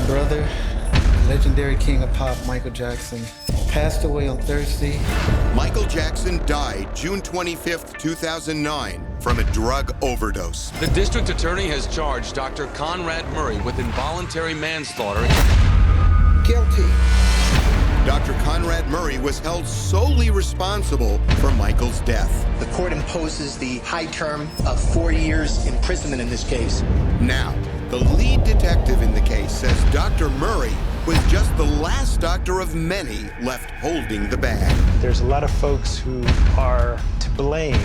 My brother, legendary king of pop, Michael Jackson, passed away on Thursday. Michael Jackson died June 25th, 2009 from a drug overdose. The district attorney has charged Dr. Conrad Murray with involuntary manslaughter. Guilty. Dr. Conrad Murray was held solely responsible for Michael's death. The court imposes the high term of 4 years imprisonment in this case. Now, the lead detective in the case says Dr. Murray was just the last doctor of many left holding the bag. There's a lot of folks who are to blame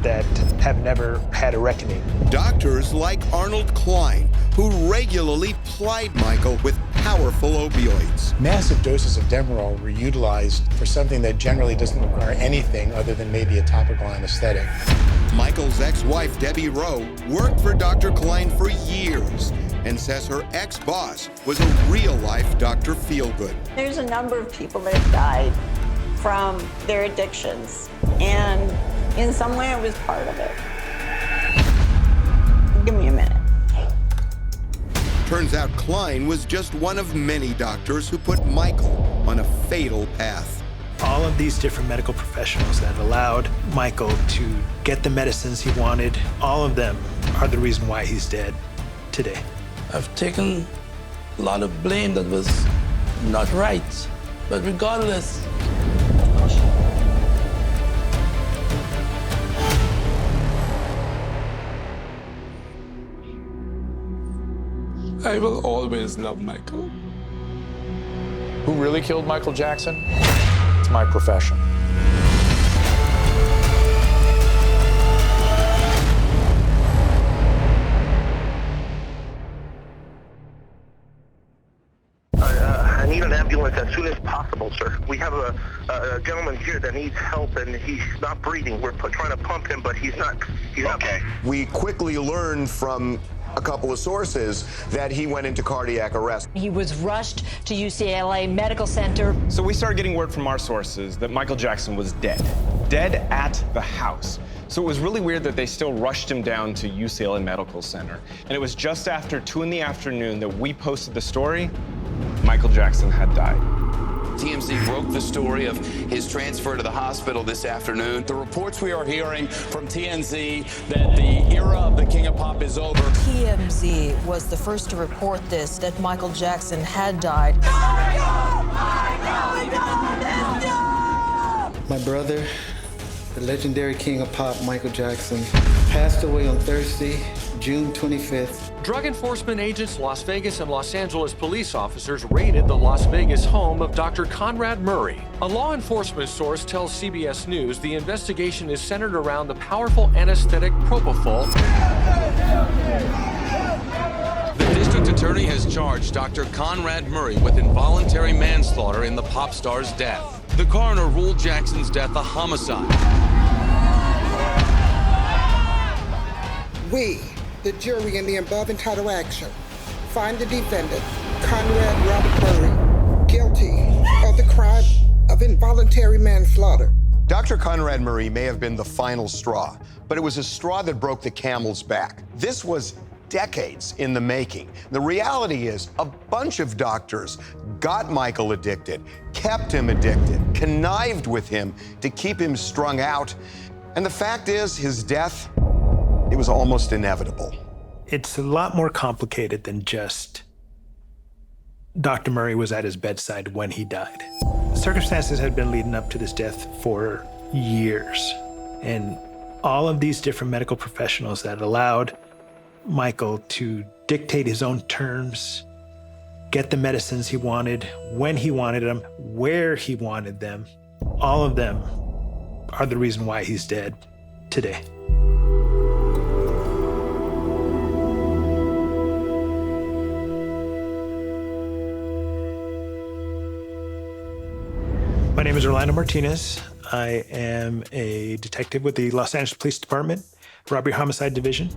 that have never had a reckoning. Doctors like Arnold Klein, who regularly plied Michael with powerful opioids. Massive doses of Demerol were utilized for something that generally doesn't require anything other than maybe a topical anesthetic. Michael's ex-wife, Debbie Rowe, worked for Dr. Klein for years and says her ex-boss was a real-life Dr. Feelgood. There's a number of people that have died from their addictions, and in some way I was part of it. Give me a minute. Turns out Klein was just one of many doctors who put Michael on a fatal path. All of these different medical professionals that allowed Michael to get the medicines he wanted, all of them are the reason why he's dead today. I've taken a lot of blame that was not right, but regardless, I will always love Michael. Who really killed Michael Jackson? It's my profession. I need an ambulance as soon as possible, sir. We have a gentleman here that needs help, and he's not breathing. We're trying to pump him, but he's not. Okay. We quickly learned from a couple of sources that he went into cardiac arrest. He was rushed to UCLA Medical Center. So we started getting word from our sources that Michael Jackson was dead at the house. So it was really weird that they still rushed him down to UCLA Medical Center. And it was just after 2 in the afternoon that we posted the story. Michael Jackson had died. TMZ broke the story of his transfer to the hospital this afternoon. The reports we are hearing from TMZ that the era of the King of Pop is over. TMZ was the first to report this, that Michael Jackson had died. My brother, the legendary king of pop, Michael Jackson, passed away on Thursday, June 25th. Drug enforcement agents, Las Vegas and Los Angeles police officers raided the Las Vegas home of Dr. Conrad Murray. A law enforcement source tells CBS News the investigation is centered around the powerful anesthetic propofol. The district attorney has charged Dr. Conrad Murray with involuntary manslaughter in the pop star's death. The coroner ruled Jackson's death a homicide. We, the jury in the above entitled action, find the defendant, Conrad Robert Murray, guilty of the crime of involuntary manslaughter. Dr. Conrad Murray may have been the final straw, but it was a straw that broke the camel's back. This was decades in the making. The reality is a bunch of doctors got Michael addicted, kept him addicted, connived with him to keep him strung out. And the fact is, his death, it was almost inevitable. It's a lot more complicated than just Dr. Murray was at his bedside when he died. Circumstances had been leading up to this death for years. And all of these different medical professionals that allowed Michael to dictate his own terms, get the medicines he wanted, when he wanted them, where he wanted them, all of them are the reason why he's dead today. My name is Orlando Martinez. I am a detective with the Los Angeles Police Department, Robbery Homicide Division.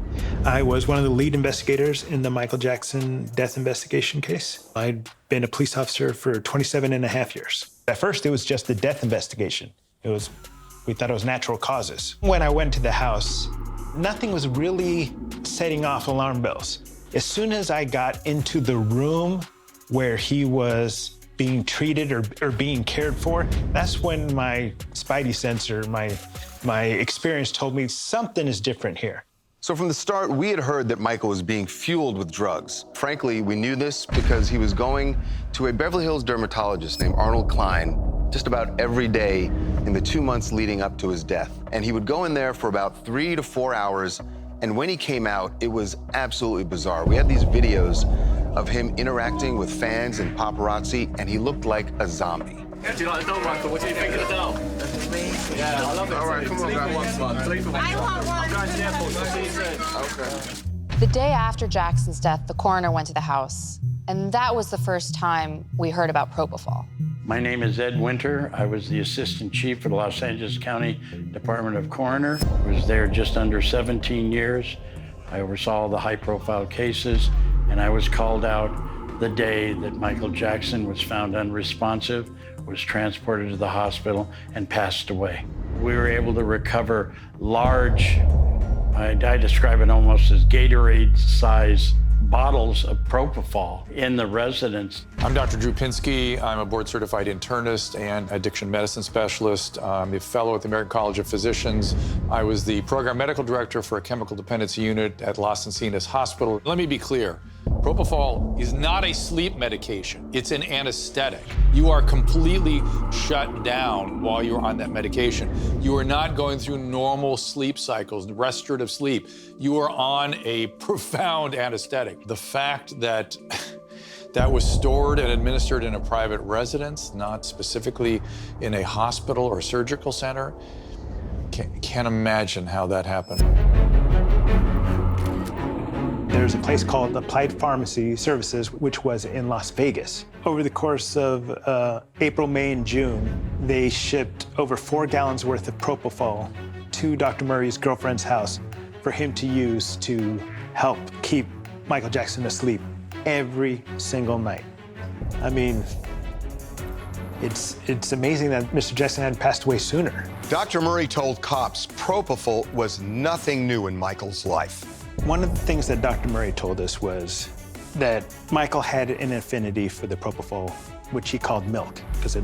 I was one of the lead investigators in the Michael Jackson death investigation case. I'd been a police officer for 27 and a half years. At first, it was just the death investigation. We thought it was natural causes. When I went to the house, nothing was really setting off alarm bells. As soon as I got into the room where he was being treated or being cared for, that's when my spidey sensor, my experience told me something is different here. So from the start, we had heard that Michael was being fueled with drugs. Frankly, we knew this because he was going to a Beverly Hills dermatologist named Arnold Klein just about every day in the 2 months leading up to his death. And he would go in there for about 3 to 4 hours, and when he came out, it was absolutely bizarre. We had these videos of him interacting with fans and paparazzi, and he looked like a zombie. Do you like the doll, Michael? What do you think of the doll? That's amazing. Yeah, I love it. All right, come on, guys. I want one. I'm going to the airport. I'll see you soon. Okay. The day after Jackson's death, the coroner went to the house, and that was the first time we heard about propofol. My name is Ed Winter. I was the assistant chief for the Los Angeles County Department of Coroner. I was there just under 17 years. I oversaw the high-profile cases, and I was called out the day that Michael Jackson was found unresponsive, was transported to the hospital, and passed away. We were able to recover large, I describe it almost as Gatorade-sized bottles of propofol in the residence. I'm Dr. Drew Pinsky. I'm a board-certified internist and addiction medicine specialist. I'm a fellow at the American College of Physicians. I was the program medical director for a chemical dependency unit at Las Encinas Hospital. Let me be clear. Propofol is not a sleep medication. It's an anesthetic. You are completely shut down while you're on that medication. You are not going through normal sleep cycles, restorative sleep. You are on a profound anesthetic. The fact that that was stored and administered in a private residence, not specifically in a hospital or surgical center, can't imagine how that happened. There's a place called Applied Pharmacy Services, which was in Las Vegas. Over the course of April, May, and June, they shipped over 4 gallons worth of propofol to Dr. Murray's girlfriend's house for him to use to help keep Michael Jackson asleep every single night. I mean, it's amazing that Mr. Jackson hadn't passed away sooner. Dr. Murray told cops propofol was nothing new in Michael's life. One of the things that Dr. Murray told us was that Michael had an affinity for the propofol, which he called milk, because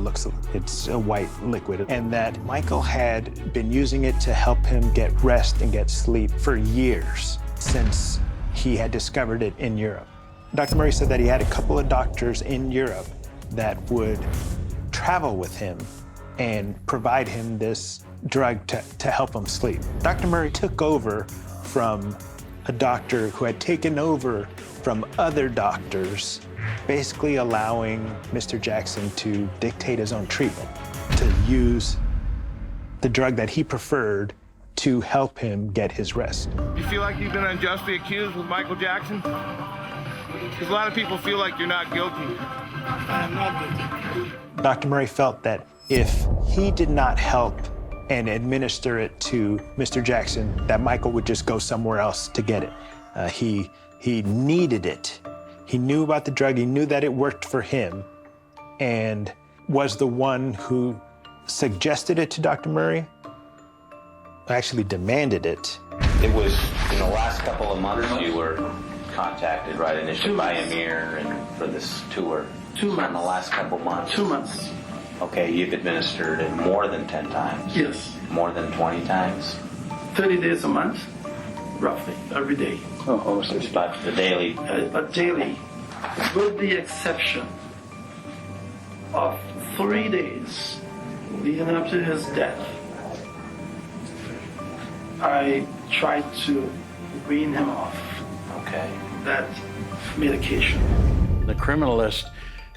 it's a white liquid, and that Michael had been using it to help him get rest and get sleep for years since he had discovered it in Europe. Dr. Murray said that he had a couple of doctors in Europe that would travel with him and provide him this drug to help him sleep. Dr. Murray took over from a doctor who had taken over from other doctors, basically allowing Mr. Jackson to dictate his own treatment, to use the drug that he preferred to help him get his rest. You feel like you've been unjustly accused with Michael Jackson? Because a lot of people feel like you're not guilty. I'm not guilty. Dr. Murray felt that if he did not help and administer it to Mr. Jackson, that Michael would just go somewhere else to get it. He needed it. He knew about the drug, he knew that it worked for him, and was the one who suggested it to Dr. Murray, actually demanded it. It was in the last couple of months you were contacted, right, initially by Amir and for this tour. 2 months. In the last couple months. 2 months. Okay, you've administered it more than 10 times? Yes. More than 20 times? 30 days a month, roughly, every day. Oh, so it's about the daily? But daily, with the exception of 3 days leading up to his death, I tried to wean him off. Okay. That medication. The criminalist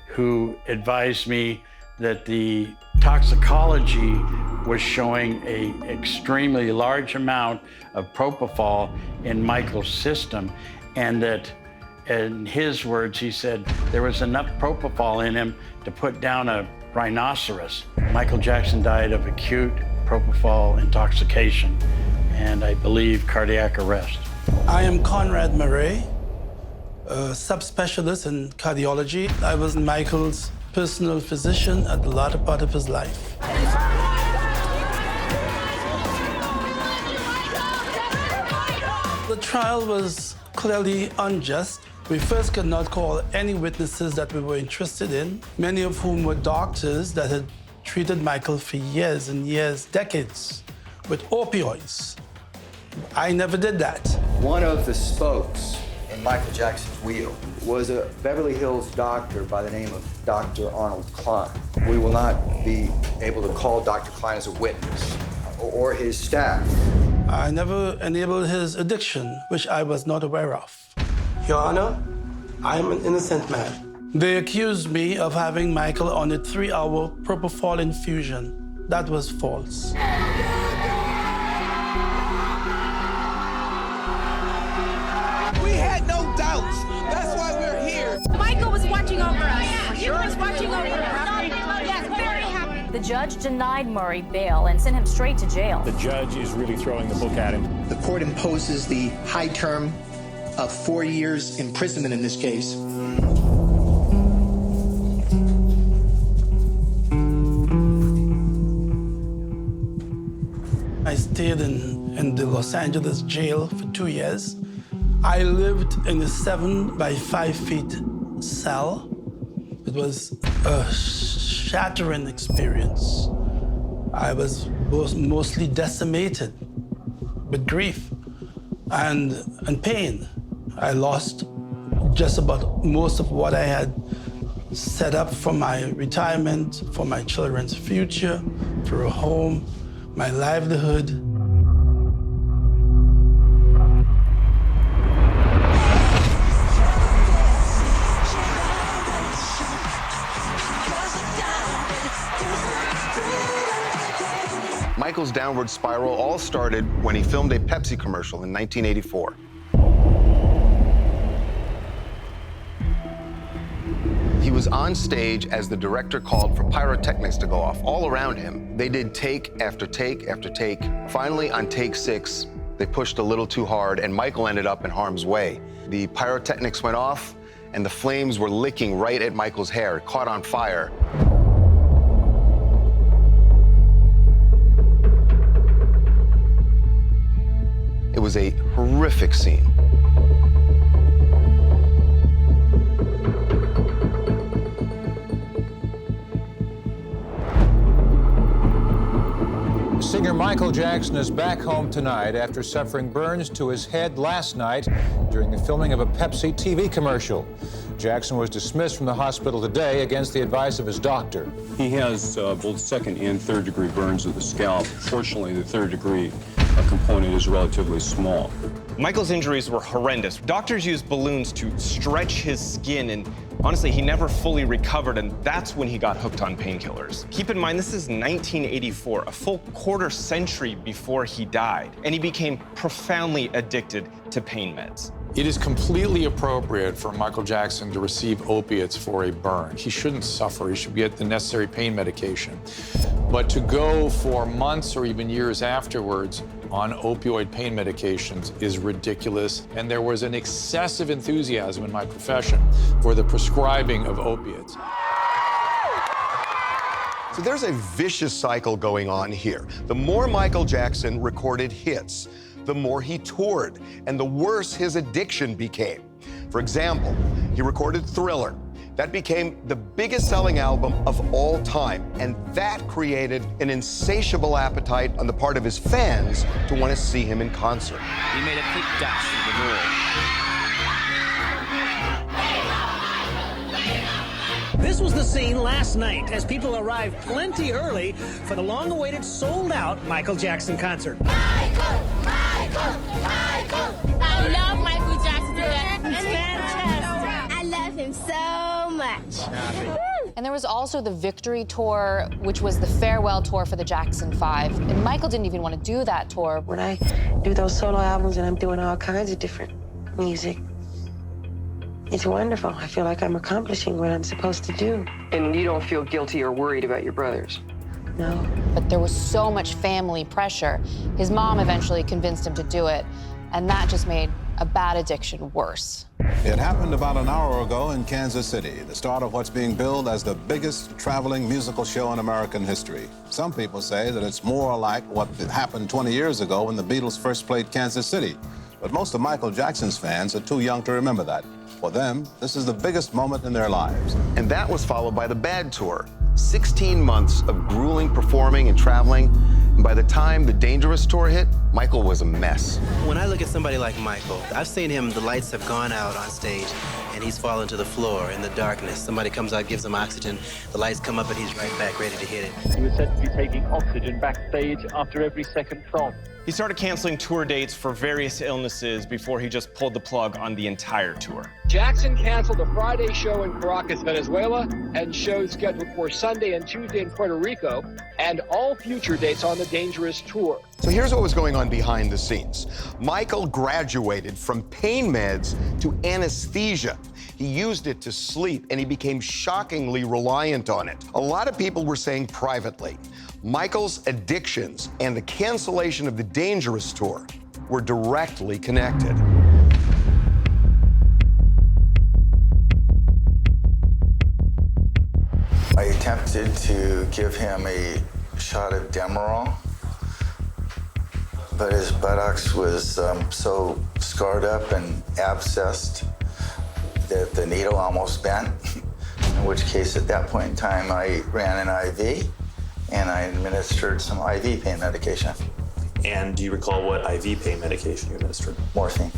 who advised me that the toxicology was showing an extremely large amount of propofol in Michael's system, and that, in his words, he said there was enough propofol in him to put down a rhinoceros. Michael Jackson died of acute propofol intoxication and, I believe, cardiac arrest. I am Conrad Murray, a subspecialist in cardiology. I was Michael's personal physician at the latter part of his life. The trial was clearly unjust. We first could not call any witnesses that we were interested in, many of whom were doctors that had treated Michael for years and years, decades, with opioids. I never did that. One of the spokes in Michael Jackson's wheel was a Beverly Hills doctor by the name of Dr. Arnold Klein. We will not be able to call Dr. Klein as a witness or his staff. I never enabled his addiction, which I was not aware of. Your Honor, I am an innocent man. They accused me of having Michael on a 3-hour propofol infusion. That was false. We had no doubts. That's why we're here. Michael was watching over us. He was watching over us. Yes, very happy. The judge denied Murray bail and sent him straight to jail. The judge is really throwing the book at him. The court imposes the high term of 4 years imprisonment in this case. I stayed in the Los Angeles jail for 2 years. I lived in a 7 by 5 feet cell. It was a shattering experience. I was mostly decimated with grief and pain. I lost just about most of what I had set up for my retirement, for my children's future, for a home, my livelihood. Michael's downward spiral all started when he filmed a Pepsi commercial in 1984. He was on stage as the director called for pyrotechnics to go off all around him. They did take after take after take. Finally, on take 6, they pushed a little too hard, and Michael ended up in harm's way. The pyrotechnics went off, and the flames were licking right at Michael's hair. It caught on fire. It was a horrific scene. Singer Michael Jackson is back home tonight after suffering burns to his head last night during the filming of a Pepsi TV commercial. Jackson was dismissed from the hospital today against the advice of his doctor. He has both second and third degree burns of the scalp. Fortunately, the third degree component is relatively small. Michael's injuries were horrendous. Doctors used balloons to stretch his skin, and honestly, he never fully recovered, and that's when he got hooked on painkillers. Keep in mind, this is 1984, a full quarter century before he died, and he became profoundly addicted to pain meds. It is completely appropriate for Michael Jackson to receive opiates for a burn. He shouldn't suffer. He should get the necessary pain medication. But to go for months or even years afterwards on opioid pain medications is ridiculous. And there was an excessive enthusiasm in my profession for the prescribing of opiates. So there's a vicious cycle going on here. The more Michael Jackson recorded hits, the more he toured, and the worse his addiction became. For example, he recorded Thriller. That became the biggest selling album of all time, and that created an insatiable appetite on the part of his fans to want to see him in concert. He made a quick dash for the door. This was the scene last night as people arrived plenty early for the long-awaited, sold-out Michael Jackson concert. Michael! I love Michael Jackson. It's fantastic. I love him so much. And there was also the Victory Tour, which was the farewell tour for the Jackson 5. And Michael didn't even want to do that tour. When I do those solo albums and I'm doing all kinds of different music, it's wonderful. I feel like I'm accomplishing what I'm supposed to do. And you don't feel guilty or worried about your brothers? No. But there was so much family pressure. His mom eventually convinced him to do it, and that just made a bad addiction worse. It happened about an hour ago in Kansas City, the start of what's being billed as the biggest traveling musical show in American history. Some people say that it's more like what happened 20 years ago when the Beatles first played Kansas City. But most of Michael Jackson's fans are too young to remember that. For them, this is the biggest moment in their lives. And that was followed by the bad tour. 16 months of grueling performing and traveling. And by the time the Dangerous tour hit, Michael was a mess. When I look at somebody like Michael, I've seen him, the lights have gone out on stage, and he's fallen to the floor in the darkness. Somebody comes out, gives him oxygen, the lights come up, and he's right back ready to hit it. He was said to be taking oxygen backstage after every second song. He started canceling tour dates for various illnesses before he just pulled the plug on the entire tour. Jackson canceled a Friday show in Caracas, Venezuela, and shows scheduled for Sunday and Tuesday in Puerto Rico, and all future dates on the Dangerous tour. So here's what was going on behind the scenes. Michael graduated from pain meds to anesthesia. He used it to sleep, and he became shockingly reliant on it. A lot of people were saying privately, Michael's addictions and the cancellation of the Dangerous tour were directly connected. I attempted to give him a shot of Demerol, but his buttocks was so scarred up and abscessed that the needle almost bent, in which case at that point in time I ran an IV and I administered some IV pain medication. And do you recall what IV pain medication you administered? Morphine.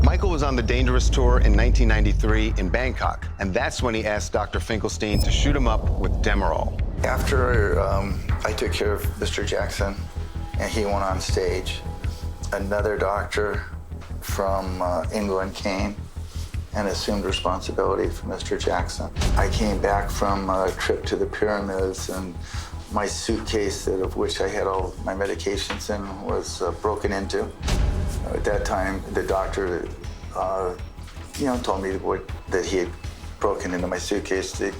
Michael was on the Dangerous tour in 1993 in Bangkok, and that's when he asked Dr. Finkelstein to shoot him up with Demerol. After I took care of Mr. Jackson and he went on stage, another doctor from England came and assumed responsibility for Mr. Jackson. I came back from a trip to the pyramids, and my suitcase, of which I had all my medications in, was broken into. At that time, the doctor, told me that he had broken into my suitcase to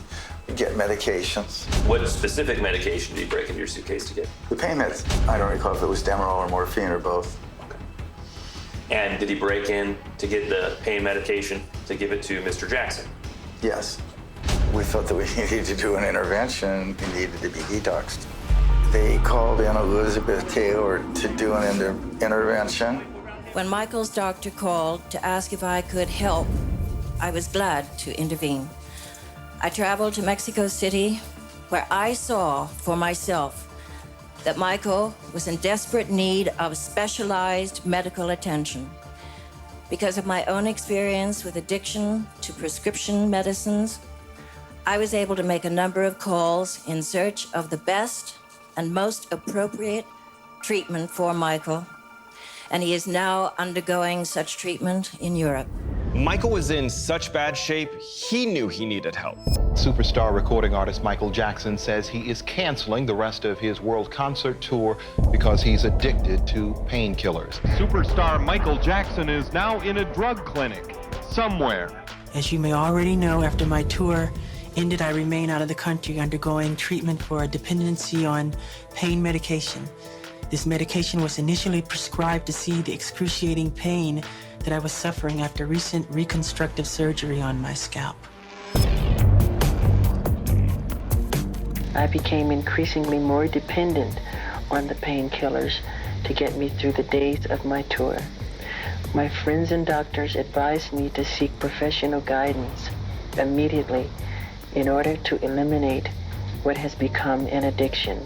get medications. What specific medication did you break into your suitcase to get? The pain meds. I don't recall if it was Demerol or morphine or both. And did he break in to get the pain medication to give it to Mr. Jackson? Yes. We felt that we needed to do an intervention. He needed to be detoxed. They called in Elizabeth Taylor to do an intervention. When Michael's doctor called to ask if I could help, I was glad to intervene. I traveled to Mexico City, where I saw for myself that Michael was in desperate need of specialized medical attention. Because of my own experience with addiction to prescription medicines, I was able to make a number of calls in search of the best and most appropriate treatment for Michael, and he is now undergoing such treatment in Europe. Michael was in such bad shape, he knew he needed help. Superstar recording artist Michael Jackson says he is canceling the rest of his world concert tour because he's addicted to painkillers. Superstar Michael Jackson is now in a drug clinic somewhere. As you may already know, after my tour ended, I remain out of the country undergoing treatment for a dependency on pain medication. This medication was initially prescribed to see the excruciating pain that I was suffering after recent reconstructive surgery on my scalp. I became increasingly more dependent on the painkillers to get me through the days of my tour. My friends and doctors advised me to seek professional guidance immediately in order to eliminate what has become an addiction.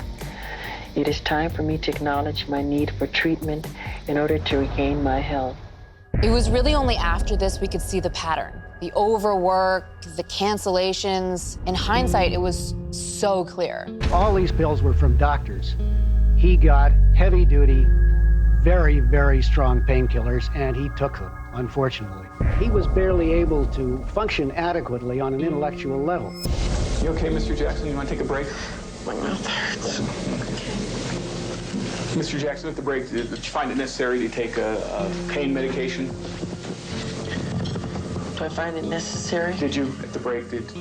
It is time for me to acknowledge my need for treatment in order to regain my health. It was really only after this we could see the pattern. The overwork, the cancellations. In hindsight, it was so clear. All these pills were from doctors. He got heavy-duty, very, very strong painkillers, and he took them, unfortunately. He was barely able to function adequately on an intellectual level. You okay, Mr. Jackson? You want to take a break? My mouth hurts. Mr. Jackson, at the break, did you find it necessary to take a pain medication? Do I find it necessary? Did you, at the break, did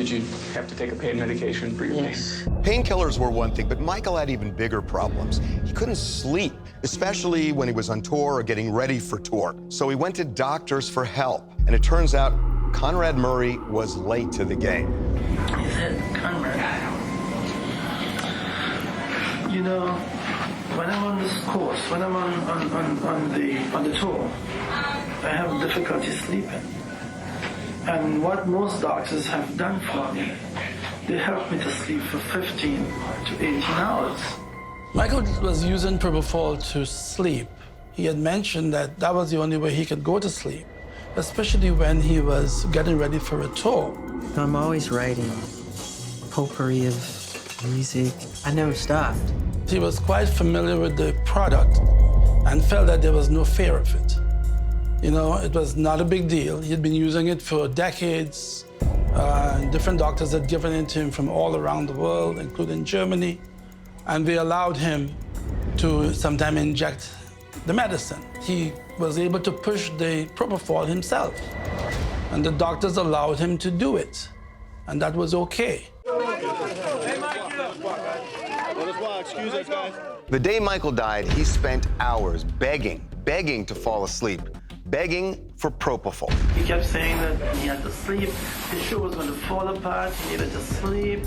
you have to take a pain medication for your pain? Painkillers were one thing, but Michael had even bigger problems. He couldn't sleep, especially when he was on tour or getting ready for tour. So he went to doctors for help, and it turns out Conrad Murray was late to the game. Is it Conrad? You know, when I'm on this course, when I'm on the tour, I have difficulty sleeping. And what most doctors have done for me, they help me to sleep for 15 to 18 hours. Michael was using propofol to sleep. He had mentioned that that was the only way he could go to sleep, especially when he was getting ready for a tour. I'm always writing potpourri of music. I never stopped. He was quite familiar with the product and felt that there was no fear of it. You know, it was not a big deal. He had been using it for decades. Different doctors had given it to him from all around the world, including Germany. And they allowed him to sometimes inject the medicine. He was able to push the propofol himself. And the doctors allowed him to do it. And that was okay. The day Michael died, he spent hours begging to fall asleep, begging for propofol. He kept saying that he had to sleep, his shoe was going to fall apart, he needed to sleep.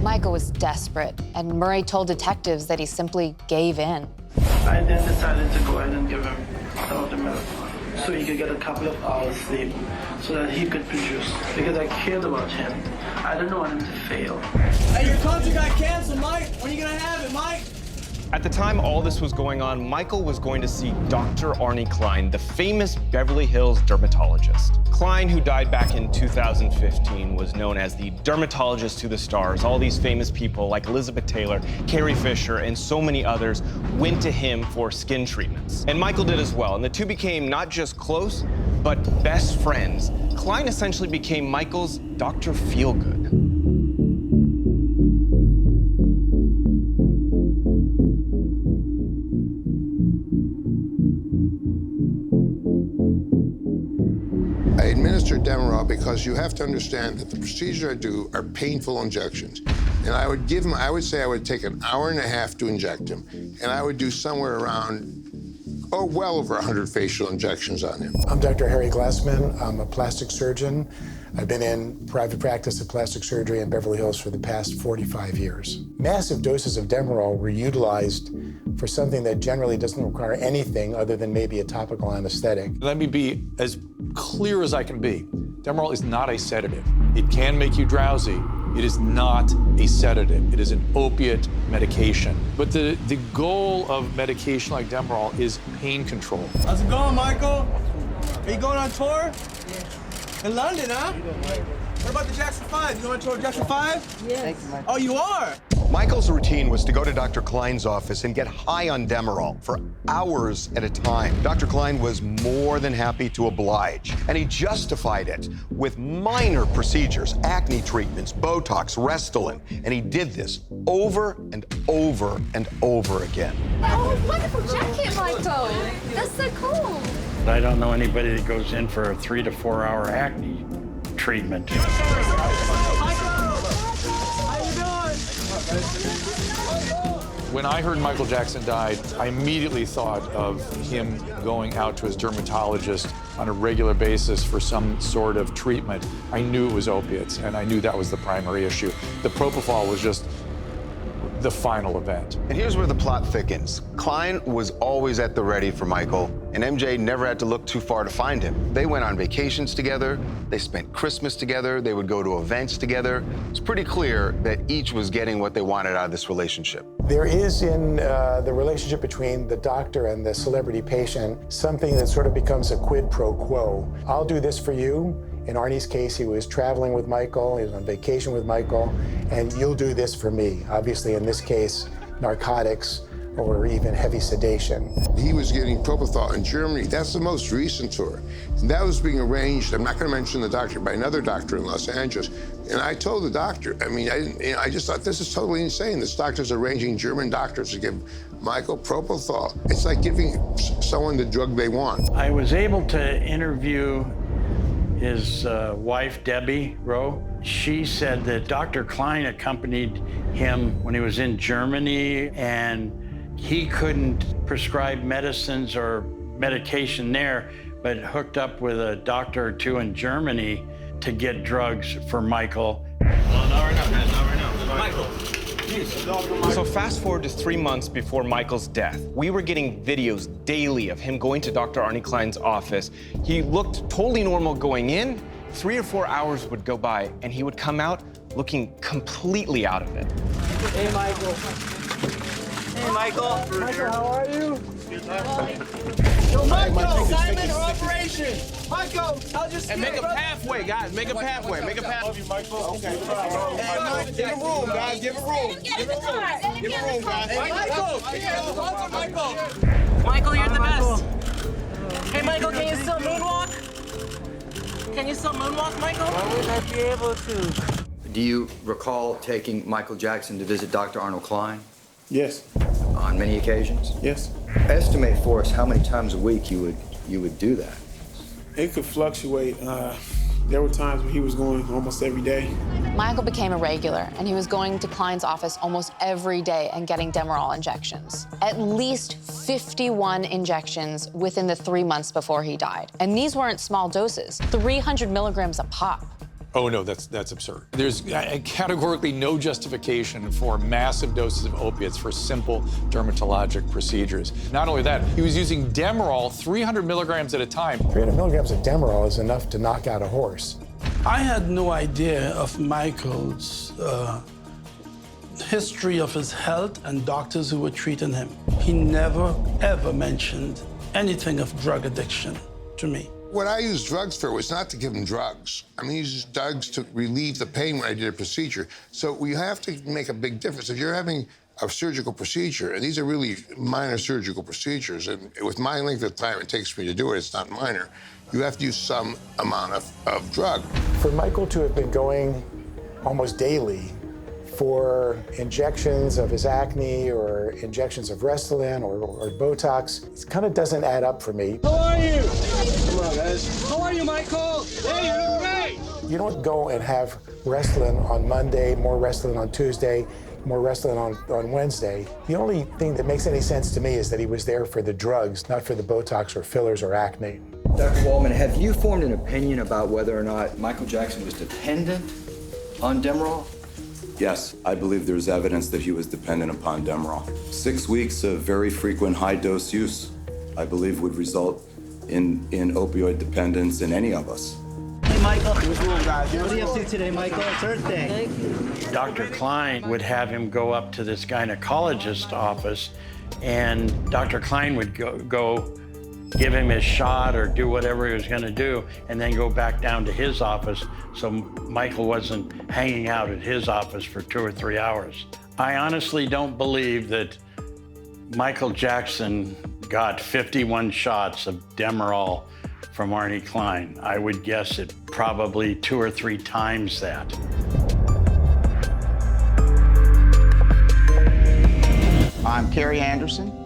Michael was desperate, and Murray told detectives that he simply gave in. I then decided to go ahead and give him some of the medicine so he could get a couple of hours sleep so that he could produce, because I cared about him. I didn't want him to fail. Hey, your contract got canceled, Mike. When are you gonna have it, Mike? At the time all this was going on, Michael was going to see Dr. Arnie Klein, the famous Beverly Hills dermatologist. Klein, who died back in 2015, was known as the dermatologist to the stars. All these famous people like Elizabeth Taylor, Carrie Fisher, and so many others went to him for skin treatments. And Michael did as well, and the two became not just close, but best friends. Klein essentially became Michael's Dr. Feelgood. I administer Demerol because you have to understand that the procedure I do are painful injections. And I would give him, I would say I would take an hour and a half to inject him. And I would do somewhere around, well over 100 facial injections on him. I'm Dr. Harry Glassman. I'm a plastic surgeon. I've been in private practice of plastic surgery in Beverly Hills for the past 45 years. Massive doses of Demerol were utilized for something that generally doesn't require anything other than maybe a topical anesthetic. Let me be as clear as I can be. Demerol is not a sedative. It can make you drowsy. It is not a sedative. It is an opiate medication. But the goal of medication like Demerol is pain control. How's it going, Michael? Are you going on tour? In London, huh? What about the Jackson 5? You going to tour Jackson 5? Yes. Oh, you are? Michael's routine was to go to Dr. Klein's office and get high on Demerol for hours at a time. Dr. Klein was more than happy to oblige, and he justified it with minor procedures, acne treatments, Botox, Restylane, and he did this over and over and over again. Oh, wonderful jacket, Michael. That's so cool. I don't know anybody that goes in for a 3 to 4 hour acne treatment. When I heard Michael Jackson died, I immediately thought of him going out to his dermatologist on a regular basis for some sort of treatment. I knew it was opiates, and I knew that was the primary issue. The propofol was just the final event. And here's where the plot thickens. Klein was always at the ready for Michael, and MJ never had to look too far to find him. They went on vacations together, they spent Christmas together, they would go to events together. It's pretty clear that each was getting what they wanted out of this relationship. There is in the relationship between the doctor and the celebrity patient something that sort of becomes a quid pro quo. I'll do this for you. In Arnie's case, he was traveling with Michael, he was on vacation with Michael, and you'll do this for me. Obviously, in this case, narcotics or even heavy sedation. He was getting propofol in Germany. That's the most recent tour. And that was being arranged, I'm not going to mention the doctor, by another doctor in Los Angeles. And I told the doctor, I just thought this is totally insane. This doctor's arranging German doctors to give Michael propofol. It's like giving someone the drug they want. I was able to interview his wife, Debbie Rowe. She said that Dr. Klein accompanied him when he was in Germany, and he couldn't prescribe medicines or medication there, but hooked up with a doctor or two in Germany to get drugs for Michael. Not right now, man. Not right now. Michael, So fast forward to 3 months before Michael's death. We were getting videos daily of him going to Dr. Arnie Klein's office. He looked totally normal going in. 3 or 4 hours would go by, and he would come out looking completely out of it. Hey, Michael. Hey, Michael. Michael, how are you? Yo, Michael, Simon or Operation? Michael, how's your And make a pathway, guys. Make a pathway. Make a pathway. Love you, Michael. Okay. Hey, Mike, give him room, guys. Give him room. Give him room. Give him room, guys. Hey, Michael. Michael, you're the best. Hey, Michael, can you still moonwalk? Can you still moonwalk, Michael? Why would I be able to? Do you recall taking Michael Jackson to visit Dr. Arnold Klein? Yes. On many occasions? Yes. Estimate for us how many times a week you would do that. It could fluctuate. There were times when he was going almost every day. Michael became a regular, and he was going to Klein's office almost every day and getting Demerol injections. At least 51 injections within the 3 months before he died. And these weren't small doses, 300 milligrams a pop. Oh, no, that's absurd. There's categorically no justification for massive doses of opiates for simple dermatologic procedures. Not only that, he was using Demerol 300 milligrams at a time. 300 milligrams of Demerol is enough to knock out a horse. I had no idea of Michael's history of his health and doctors who were treating him. He never, ever mentioned anything of drug addiction to me. What I used drugs for was not to give him drugs. I mean, I used drugs to relieve the pain when I did a procedure. So we have to make a big difference. If you're having a surgical procedure, and these are really minor surgical procedures, and with my length of time it takes me to do it, it's not minor, you have to use some amount of drug. For Michael to have been going almost daily for injections of his acne or injections of Restylane or Botox, it kind of doesn't add up for me. How are you? Come on, guys. How are you, Michael? Hey, you look great. You don't go and have Restylane on Monday, more Restylane on Tuesday, more Restylane on Wednesday. The only thing that makes any sense to me is that he was there for the drugs, not for the Botox or fillers or acne. Dr. Waldman, have you formed an opinion about whether or not Michael Jackson was dependent on Demerol? Yes, I believe there's evidence that he was dependent upon Demerol. 6 weeks of very frequent high-dose use, I believe, would result in opioid dependence in any of us. Hey, Michael. What do you up to today, Michael? It's Earth Day. Dr. Klein would have him go up to this gynecologist's office, and Dr. Klein would go give him his shot or do whatever he was going to do, and then go back down to his office so Michael wasn't hanging out at his office for 2 or 3 hours. I honestly don't believe that Michael Jackson got 51 shots of Demerol from Arnie Klein. I would guess it probably 2 or 3 times that. I'm Kerry Anderson.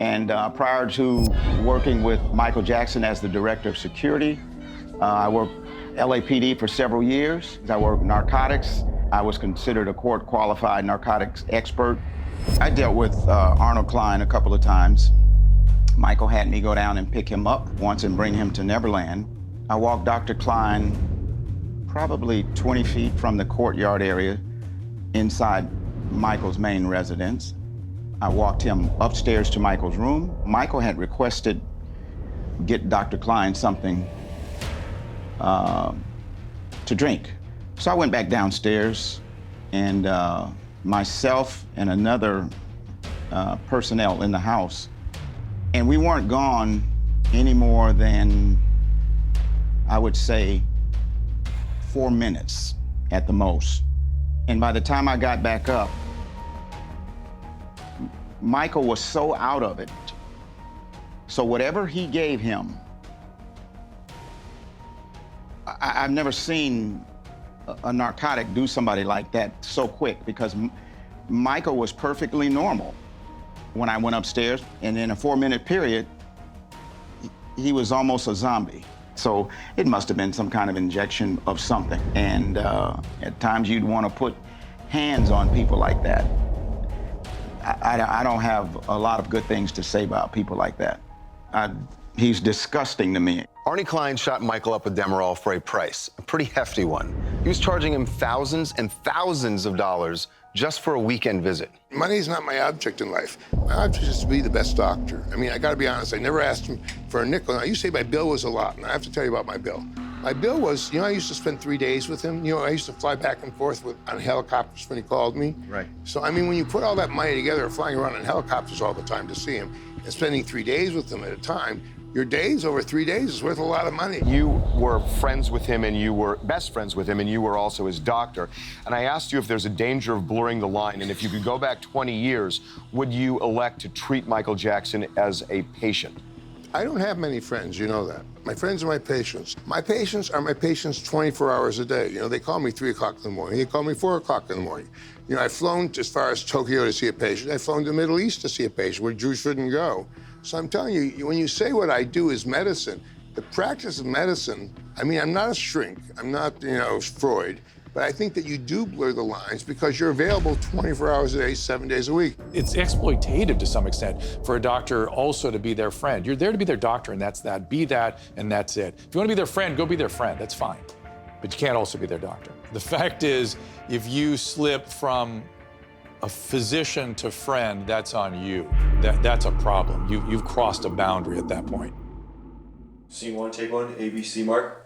And prior to working with Michael Jackson as the director of security, I worked LAPD for several years. I worked narcotics. I was considered a court-qualified narcotics expert. I dealt with Arnold Klein a couple of times. Michael had me go down and pick him up once and bring him to Neverland. I walked Dr. Klein probably 20 feet from the courtyard area inside Michael's main residence. I walked him upstairs to Michael's room. Michael had requested get Dr. Klein something to drink. So I went back downstairs, and myself and another personnel in the house, and we weren't gone any more than, I would say, 4 minutes at the most. And by the time I got back up, Michael was so out of it. So whatever he gave him, I've never seen a narcotic do somebody like that so quick, because Michael was perfectly normal when I went upstairs, and in a 4-minute period, he was almost a zombie. So it must have been some kind of injection of something. And at times you'd want to put hands on people like that. I don't have a lot of good things to say about people like that. He's disgusting to me. Arnie Klein shot Michael up with Demerol for a price, a pretty hefty one. He was charging him thousands and thousands of dollars just for a weekend visit. Money is not my object in life. My object is to be the best doctor. I mean, I gotta be honest, I never asked him for a nickel. Now, you say my bill was a lot, and I have to tell you about my bill. My bill was, I used to spend 3 days with him. I used to fly back and forth on helicopters when he called me. Right. So, I mean, when you put all that money together, flying around in helicopters all the time to see him, and spending 3 days with him at a time, your days over 3 days is worth a lot of money. You were friends with him, and you were best friends with him, and you were also his doctor. And I asked you if there's a danger of blurring the line, and if you could go back 20 years, would you elect to treat Michael Jackson as a patient? I don't have many friends, you know that. My friends are my patients. My patients are my patients 24 hours a day. They call me 3 o'clock in the morning. They call me 4 o'clock in the morning. I've flown as far as Tokyo to see a patient. I've flown to the Middle East to see a patient where Jews shouldn't go. So I'm telling you, when you say what I do is medicine, the practice of medicine, I mean, I'm not a shrink. I'm not, Freud. But I think that you do blur the lines because you're available 24 hours a day, 7 days a week. It's exploitative to some extent for a doctor also to be their friend. You're there to be their doctor, and that's that. Be that, and that's it. If you want to be their friend, go be their friend. That's fine. But you can't also be their doctor. The fact is, if you slip from a physician to friend, that's on you. That's a problem. You've crossed a boundary at that point. Scene 1, take 1, ABC mark.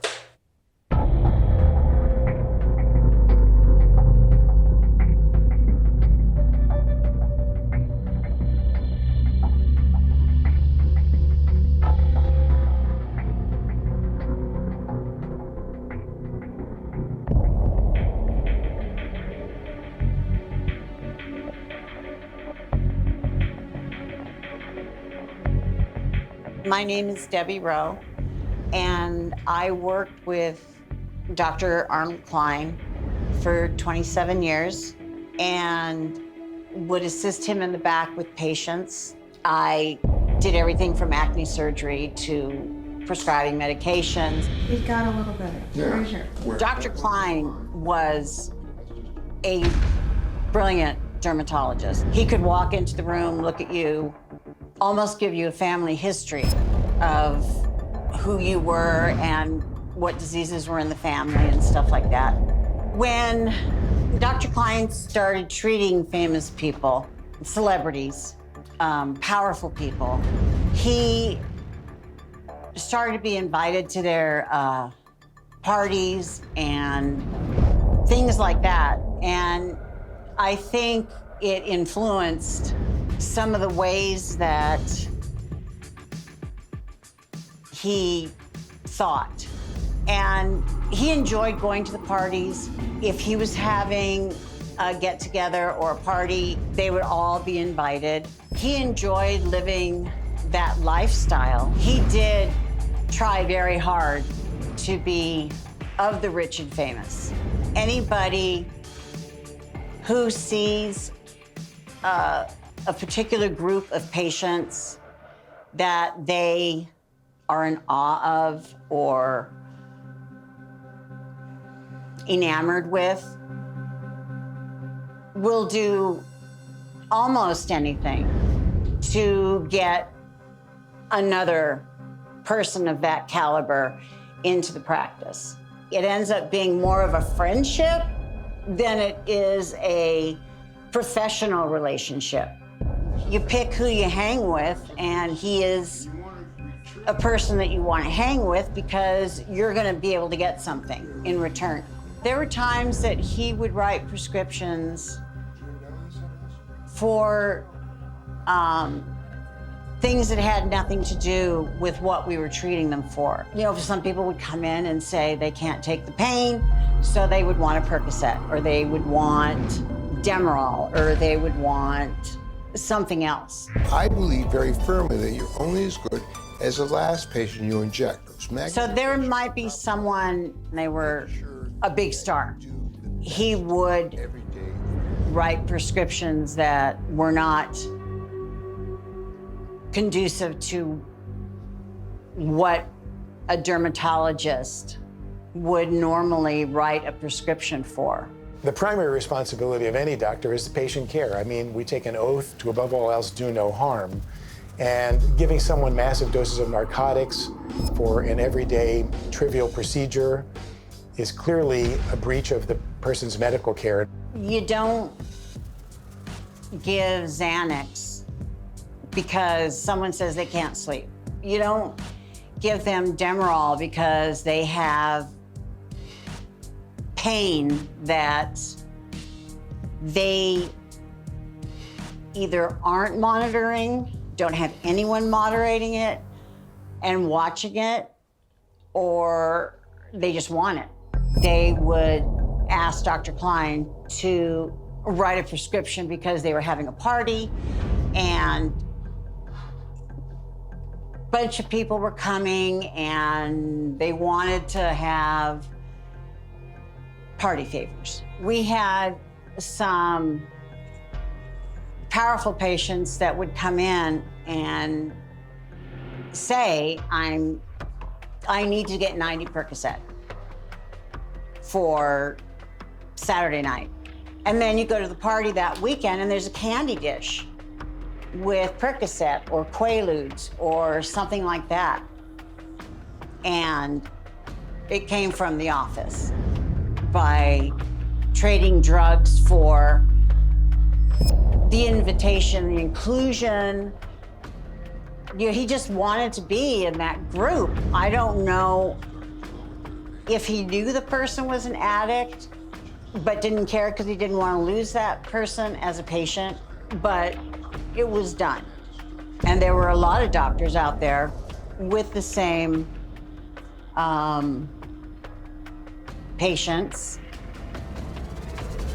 My name is Debbie Rowe, and I worked with Dr. Arnold Klein for 27 years and would assist him in the back with patients. I did everything from acne surgery to prescribing medications. It got a little better. Yeah. Dr. Klein was a brilliant dermatologist. He could walk into the room, look at you, almost give you a family history of who you were and what diseases were in the family and stuff like that. When Dr. Klein started treating famous people, celebrities, powerful people, he started to be invited to their parties and things like that. And I think it influenced some of the ways that he thought. And he enjoyed going to the parties. If he was having a get-together or a party, they would all be invited. He enjoyed living that lifestyle. He did try very hard to be of the rich and famous. Anybody who sees a particular group of patients that they are in awe of or enamored with will do almost anything to get another person of that caliber into the practice. It ends up being more of a friendship than it is a professional relationship. You pick who you hang with, and he is a person that you want to hang with because you're going to be able to get something in return. There were times that he would write prescriptions for things that had nothing to do with what we were treating them for. Some people would come in and say they can't take the pain, so they would want a Percocet, or they would want Demerol, or they would want something else. I believe very firmly that you're only as good as the last patient you inject. So there might be someone, they were a big star. He would write prescriptions that were not conducive to what a dermatologist would normally write a prescription for. The primary responsibility of any doctor is the patient care. I mean, we take an oath to, above all else, do no harm. And giving someone massive doses of narcotics for an everyday trivial procedure is clearly a breach of the person's medical care. You don't give Xanax because someone says they can't sleep. You don't give them Demerol because they have pain that they either aren't monitoring, don't have anyone moderating it and watching it, or they just want it. They would ask Dr. Klein to write a prescription because they were having a party and a bunch of people were coming and they wanted to have party favors. We had some powerful patients that would come in and say, I need to get 90 Percocet for Saturday night. And then you go to the party that weekend and there's a candy dish with Percocet or Quaaludes or something like that. And it came from the office by trading drugs for the invitation, the inclusion. You know, he just wanted to be in that group. I don't know if he knew the person was an addict, but didn't care because he didn't want to lose that person as a patient, but it was done. And there were a lot of doctors out there with the same patients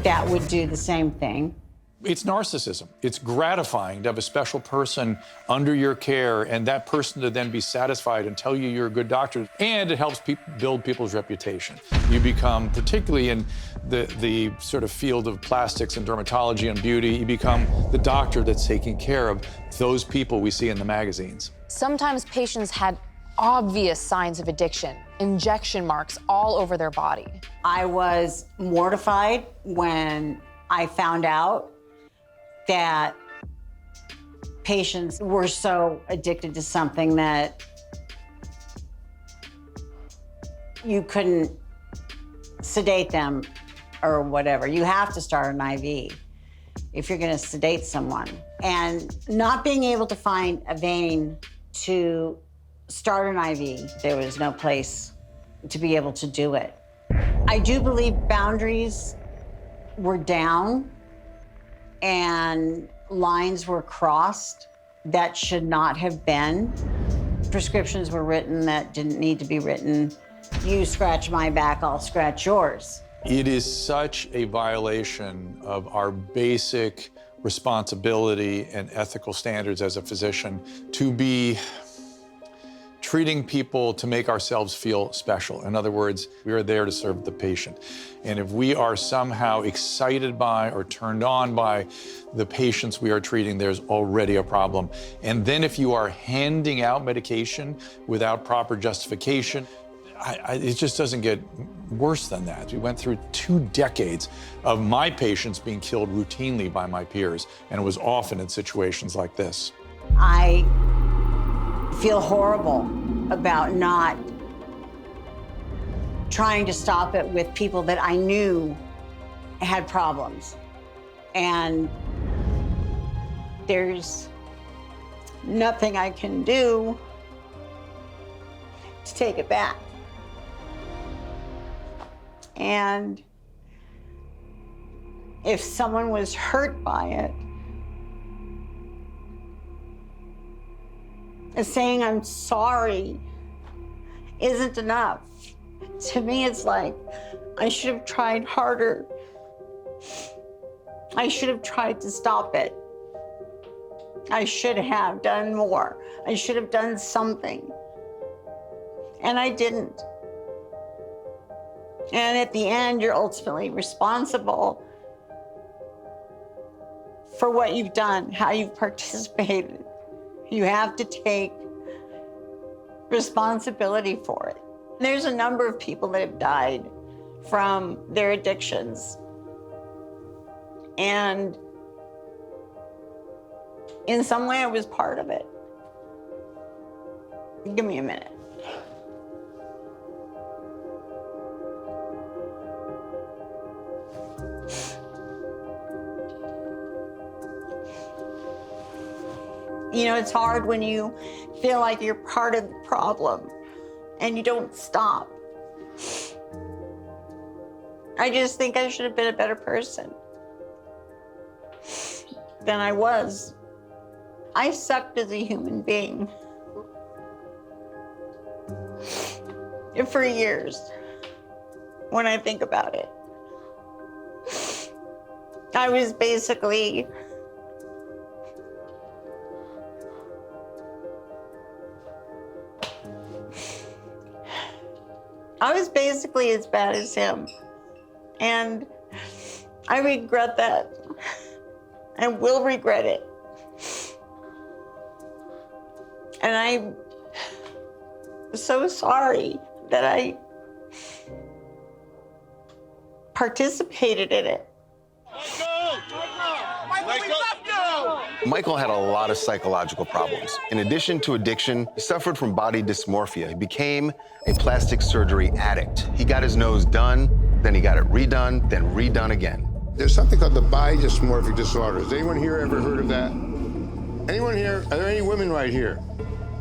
that would do the same thing. It's narcissism. It's gratifying to have a special person under your care and that person to then be satisfied and tell you you're a good doctor. And it helps build people's reputation. You become, particularly in the sort of field of plastics and dermatology and beauty, you become the doctor that's taking care of those people we see in the magazines. Sometimes patients had obvious signs of addiction, injection marks all over their body. I was mortified when I found out that patients were so addicted to something that you couldn't sedate them or whatever. You have to start an IV if you're going to sedate someone. And not being able to find a vein to start an IV, there was no place to be able to do it. I do believe boundaries were down and lines were crossed that should not have been. Prescriptions were written that didn't need to be written. You scratch my back, I'll scratch yours. It is such a violation of our basic responsibility and ethical standards as a physician to be treating people to make ourselves feel special. In other words, we are there to serve the patient. And if we are somehow excited by or turned on by the patients we are treating, there's already a problem. And then if you are handing out medication without proper justification, it just doesn't get worse than that. We went through 2 decades of my patients being killed routinely by my peers, and it was often in situations like this. I feel horrible about not trying to stop it with people that I knew had problems. And there's nothing I can do to take it back. And if someone was hurt by it, saying I'm sorry isn't enough. To me, it's like, I should have tried harder. I should have tried to stop it. I should have done more. I should have done something. And I didn't. And at the end, you're ultimately responsible for what you've done, how you've participated. You have to take responsibility for it. There's a number of people that have died from their addictions. And in some way, I was part of it. Give me a minute. You know, it's hard when you feel like you're part of the problem and you don't stop. I just think I should have been a better person than I was. I sucked as a human being for years when I think about it. I was basically as bad as him. And I regret that. I will regret it. And I'm so sorry that I participated in it. Michael had a lot of psychological problems. In addition to addiction, he suffered from body dysmorphia. He became a plastic surgery addict. He got his nose done, then he got it redone, then redone again. There's something called the body dysmorphic disorder. Has anyone here ever heard of that? Anyone here? Are there any women right here?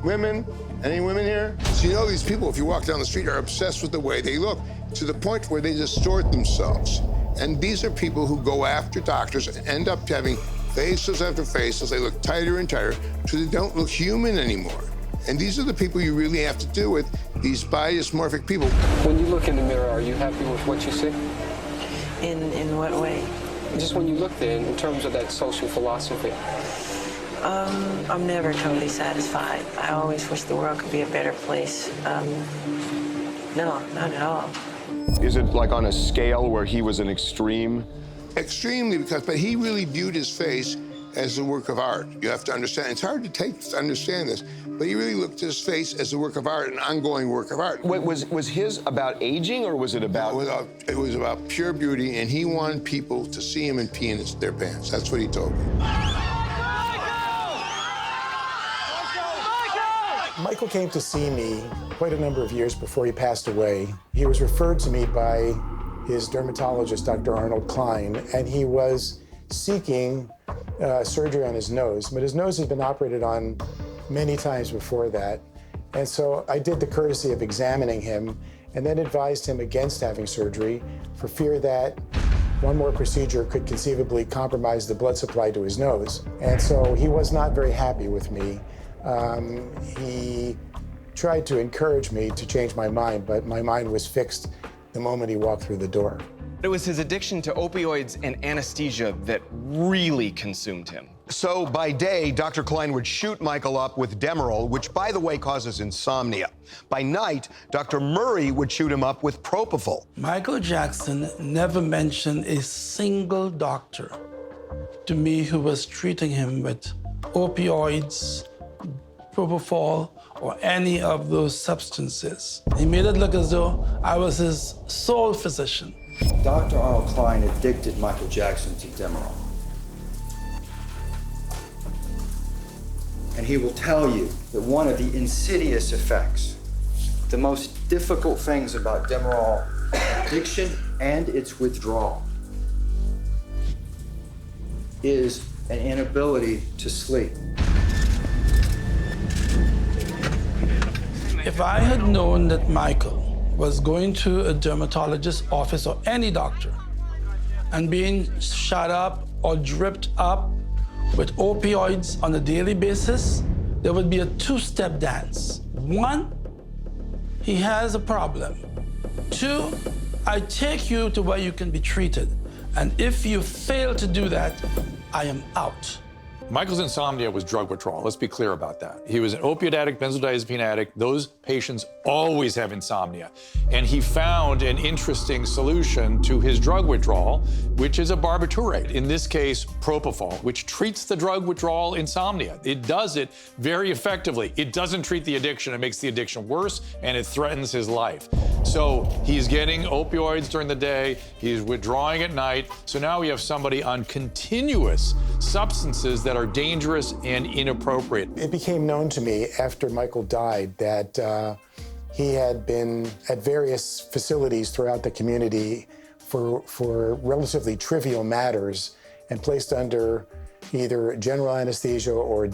Women? Any women here? So you know these people, if you walk down the street, are obsessed with the way they look, to the point where they distort themselves. And these are people who go after doctors and end up having faces after faces. They look tighter and tighter, so they don't look human anymore. And these are the people you really have to deal with, these body dysmorphic people. When you look in the mirror, are you happy with what you see? In what way? Just when you look there, in terms of that social philosophy. I'm never totally satisfied. I always wish the world could be a better place. No, not at all. Is it like on a scale where he was an extreme? Extremely, but he really viewed his face as a work of art. You have to understand. It's hard to understand this, but he really looked at his face as a work of art, an ongoing work of art. Wait, was his about aging, or was it about? It was about pure beauty, and he wanted people to see him and pee in their pants. That's what he told me. Michael came to see me quite a number of years before he passed away. He was referred to me by his dermatologist, Dr. Arnold Klein, and he was seeking surgery on his nose, but his nose had been operated on many times before that. And so I did the courtesy of examining him and then advised him against having surgery for fear that one more procedure could conceivably compromise the blood supply to his nose. And so he was not very happy with me. He tried to encourage me to change my mind, but my mind was fixed the moment he walked through the door. It was his addiction to opioids and anesthesia that really consumed him. So by day, Dr. Klein would shoot Michael up with Demerol, which, by the way, causes insomnia. By night, Dr. Murray would shoot him up with Propofol. Michael Jackson never mentioned a single doctor to me who was treating him with opioids, Propofol, or any of those substances. He made it look as though I was his sole physician. Dr. Arnold Klein addicted Michael Jackson to Demerol. And he will tell you that one of the insidious effects, the most difficult things about Demerol addiction and its withdrawal, is an inability to sleep. If I had known that Michael was going to a dermatologist's office or any doctor and being shot up or dripped up with opioids on a daily basis, there would be a two-step dance. One, he has a problem. Two, I take you to where you can be treated. And if you fail to do that, I am out. Michael's insomnia was drug withdrawal. Let's be clear about that. He was an opiate addict, benzodiazepine addict. Those patients always have insomnia. And he found an interesting solution to his drug withdrawal, which is a barbiturate. In this case, Propofol, which treats the drug withdrawal insomnia. It does it very effectively. It doesn't treat the addiction. It makes the addiction worse, and it threatens his life. So he's getting opioids during the day. He's withdrawing at night. So now we have somebody on continuous substances that are dangerous and inappropriate. It became known to me after Michael died that he had been at various facilities throughout the community for relatively trivial matters and placed under either general anesthesia or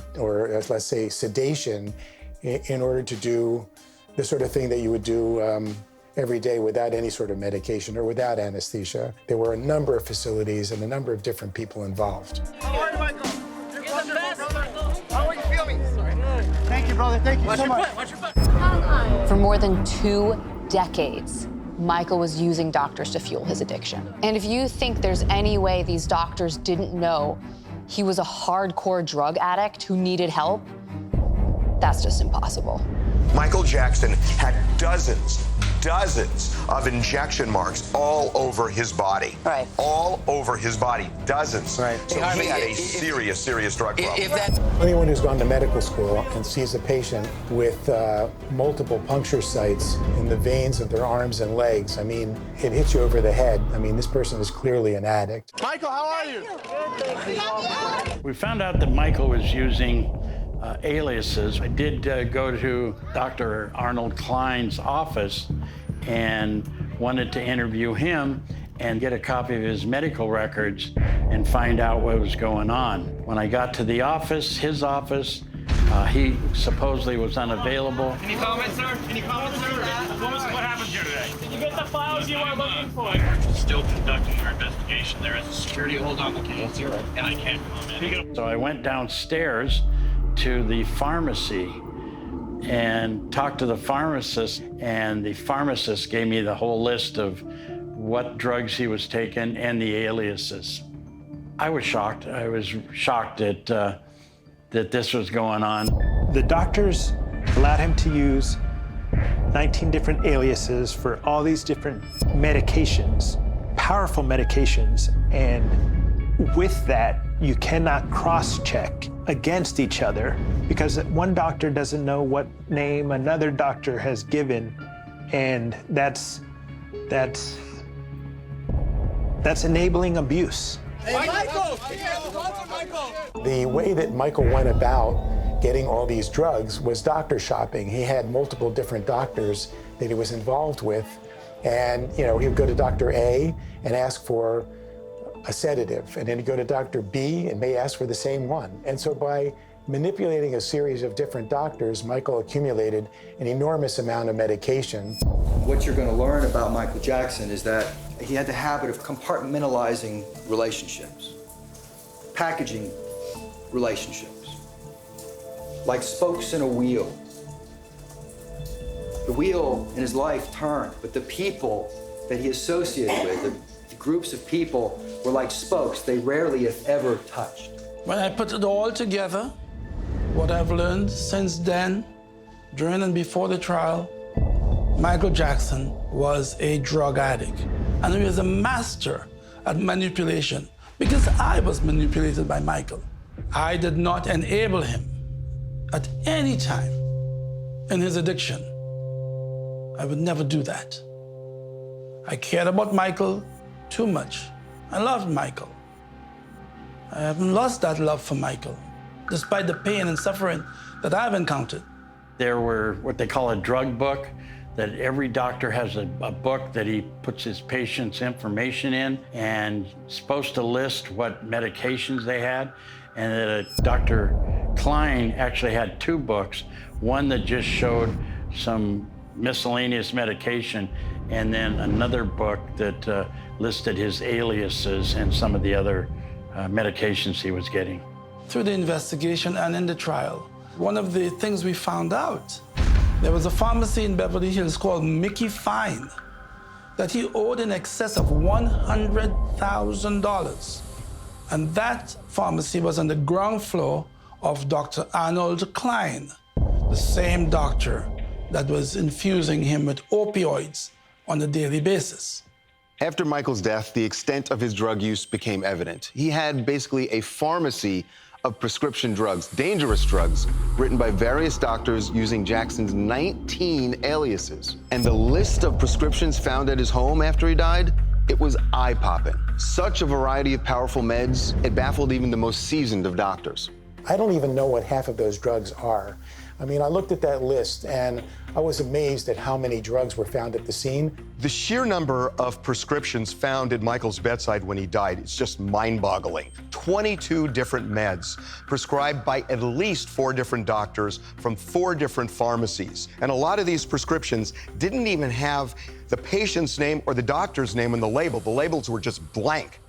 let's say sedation in order to do the sort of thing that you would do every day without any sort of medication or without anesthesia. There were a number of facilities and a number of different people involved. How are you, Michael? You're the best, Michael. How are you feeling? Thank you, brother. Thank you so much. Watch your foot. For more than 2 decades, Michael was using doctors to fuel his addiction. And if you think there's any way these doctors didn't know he was a hardcore drug addict who needed help, that's just impossible. Michael Jackson had dozens of injection marks all over his body. Right. All over his body, dozens. Right. So he had a serious drug problem. Anyone who's gone to medical school and sees a patient with multiple puncture sites in the veins of their arms and legs, I mean, it hits you over the head. I mean, this person is clearly an addict. Michael, how are you? We found out that Michael was using aliases. I did go to Dr. Arnold Klein's office and wanted to interview him and get a copy of his medical records and find out what was going on. When I got to the office, his office, he supposedly was unavailable. Any comments, sir? Any comments, sir? What happened here today? Did you get the files you were looking for? Still conducting our investigation. There is a security hold on the case, and I can't comment. So I went downstairs to the pharmacy and talked to the pharmacist, and the pharmacist gave me the whole list of what drugs he was taking and the aliases. I was shocked. I was shocked that this was going on. The doctors allowed him to use 19 different aliases for all these different medications, powerful medications, and with that, you cannot cross-check against each other because one doctor doesn't know what name another doctor has given, and that's enabling abuse. Hey, Michael! The way that Michael went about getting all these drugs was doctor shopping. He had multiple different doctors that he was involved with, and he would go to Dr. A and ask for a sedative, and then he'd go to Dr. B and may ask for the same one. And so by manipulating a series of different doctors, Michael accumulated an enormous amount of medication. What you're going to learn about Michael Jackson is that he had the habit of compartmentalizing relationships, packaging relationships, like spokes in a wheel. The wheel in his life turned, but the people that he associated with, the groups of people, were like spokes. They rarely, if ever, touched. When I put it all together, what I've learned since then, during and before the trial, Michael Jackson was a drug addict. And he was a master at manipulation because I was manipulated by Michael. I did not enable him at any time in his addiction. I would never do that. I cared about Michael too much. I loved Michael. I haven't lost that love for Michael, despite the pain and suffering that I've encountered. There were what they call a drug book, that every doctor has a book that he puts his patient's information in and supposed to list what medications they had. And that Dr. Klein actually had 2 books, one that just showed some miscellaneous medication, and then another book that listed his aliases and some of the other medications he was getting. Through the investigation and in the trial, one of the things we found out, there was a pharmacy in Beverly Hills called Mickey Fine that he owed in excess of $100,000. And that pharmacy was on the ground floor of Dr. Arnold Klein, the same doctor that was infusing him with opioids on a daily basis. After Michael's death, the extent of his drug use became evident. He had basically a pharmacy of prescription drugs, dangerous drugs, written by various doctors using Jackson's 19 aliases. And the list of prescriptions found at his home after he died, it was eye-popping. Such a variety of powerful meds, it baffled even the most seasoned of doctors. I don't even know what half of those drugs are, I mean, I looked at that list and I was amazed at how many drugs were found at the scene. The sheer number of prescriptions found at Michael's bedside when he died is just mind-boggling. 22 different meds prescribed by at least 4 different doctors from 4 different pharmacies. And a lot of these prescriptions didn't even have the patient's name or the doctor's name on the label. The labels were just blank.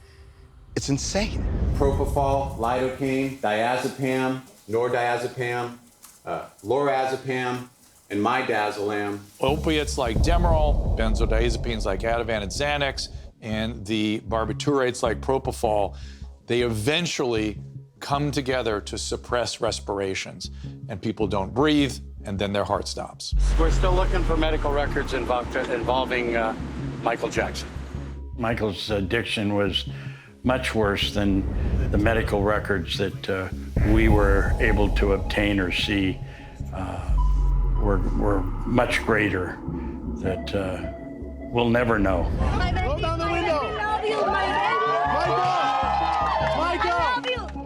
It's insane. Propofol, lidocaine, diazepam, nordiazepam, lorazepam, and midazolam. Opiates like Demerol, benzodiazepines like Ativan and Xanax, and the barbiturates like Propofol, they eventually come together to suppress respirations. And people don't breathe, and then their heart stops. We're still looking for medical records involving Michael Jackson. Michael's addiction was much worse than the medical records that we were able to obtain or see were much greater that we'll never know. Roll down the window.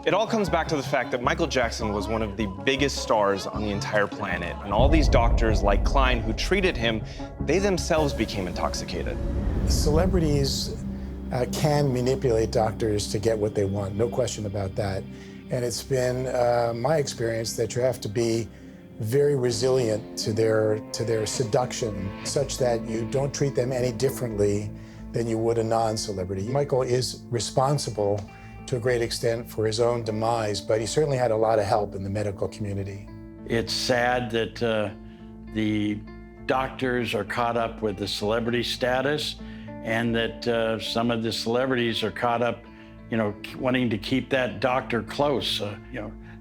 It all comes back to the fact that Michael Jackson was one of the biggest stars on the entire planet, and all these doctors like Klein who treated him, they themselves became intoxicated. Celebrities can manipulate doctors to get what they want, no question about that. And it's been my experience that you have to be very resilient to their seduction, such that you don't treat them any differently than you would a non-celebrity. Michael is responsible to a great extent for his own demise, but he certainly had a lot of help in the medical community. It's sad that the doctors are caught up with the celebrity status, and that some of the celebrities are caught up, wanting to keep that doctor close.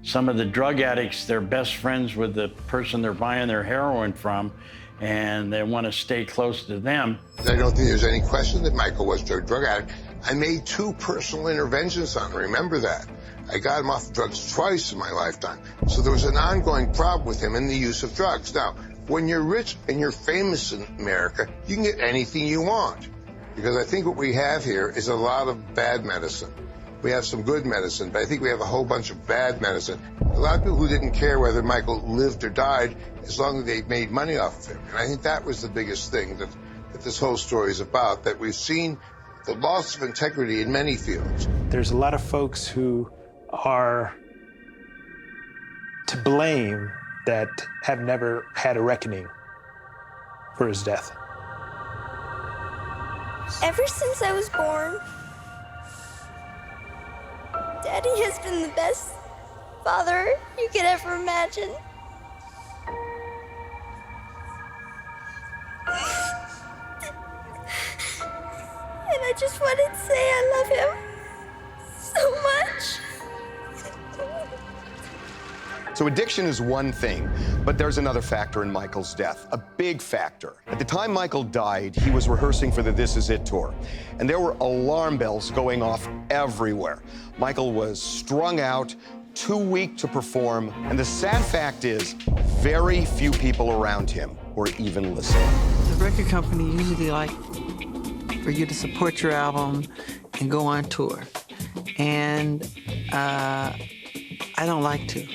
Some of the drug addicts, they're best friends with the person they're buying their heroin from, and they want to stay close to them. I don't think there's any question that Michael was a drug addict. I made 2 personal interventions on him, remember that. I got him off drugs twice in my lifetime. So there was an ongoing problem with him in the use of drugs. Now, when you're rich and you're famous in America, you can get anything you want. Because I think what we have here is a lot of bad medicine. We have some good medicine, but I think we have a whole bunch of bad medicine. A lot of people who didn't care whether Michael lived or died as long as they made money off of him. And I think that was the biggest thing that this whole story is about, that we've seen the loss of integrity in many fields. There's a lot of folks who are to blame that have never had a reckoning for his death. Ever since I was born, Daddy has been the best father you could ever imagine. And I just wanted to say I love him so much. So addiction is one thing, but there's another factor in Michael's death, a big factor. At the time Michael died, he was rehearsing for the This Is It tour, and there were alarm bells going off everywhere. Michael was strung out, too weak to perform, and the sad fact is, very few people around him were even listening. The record company usually like for you to support your album and go on tour, and I don't like to.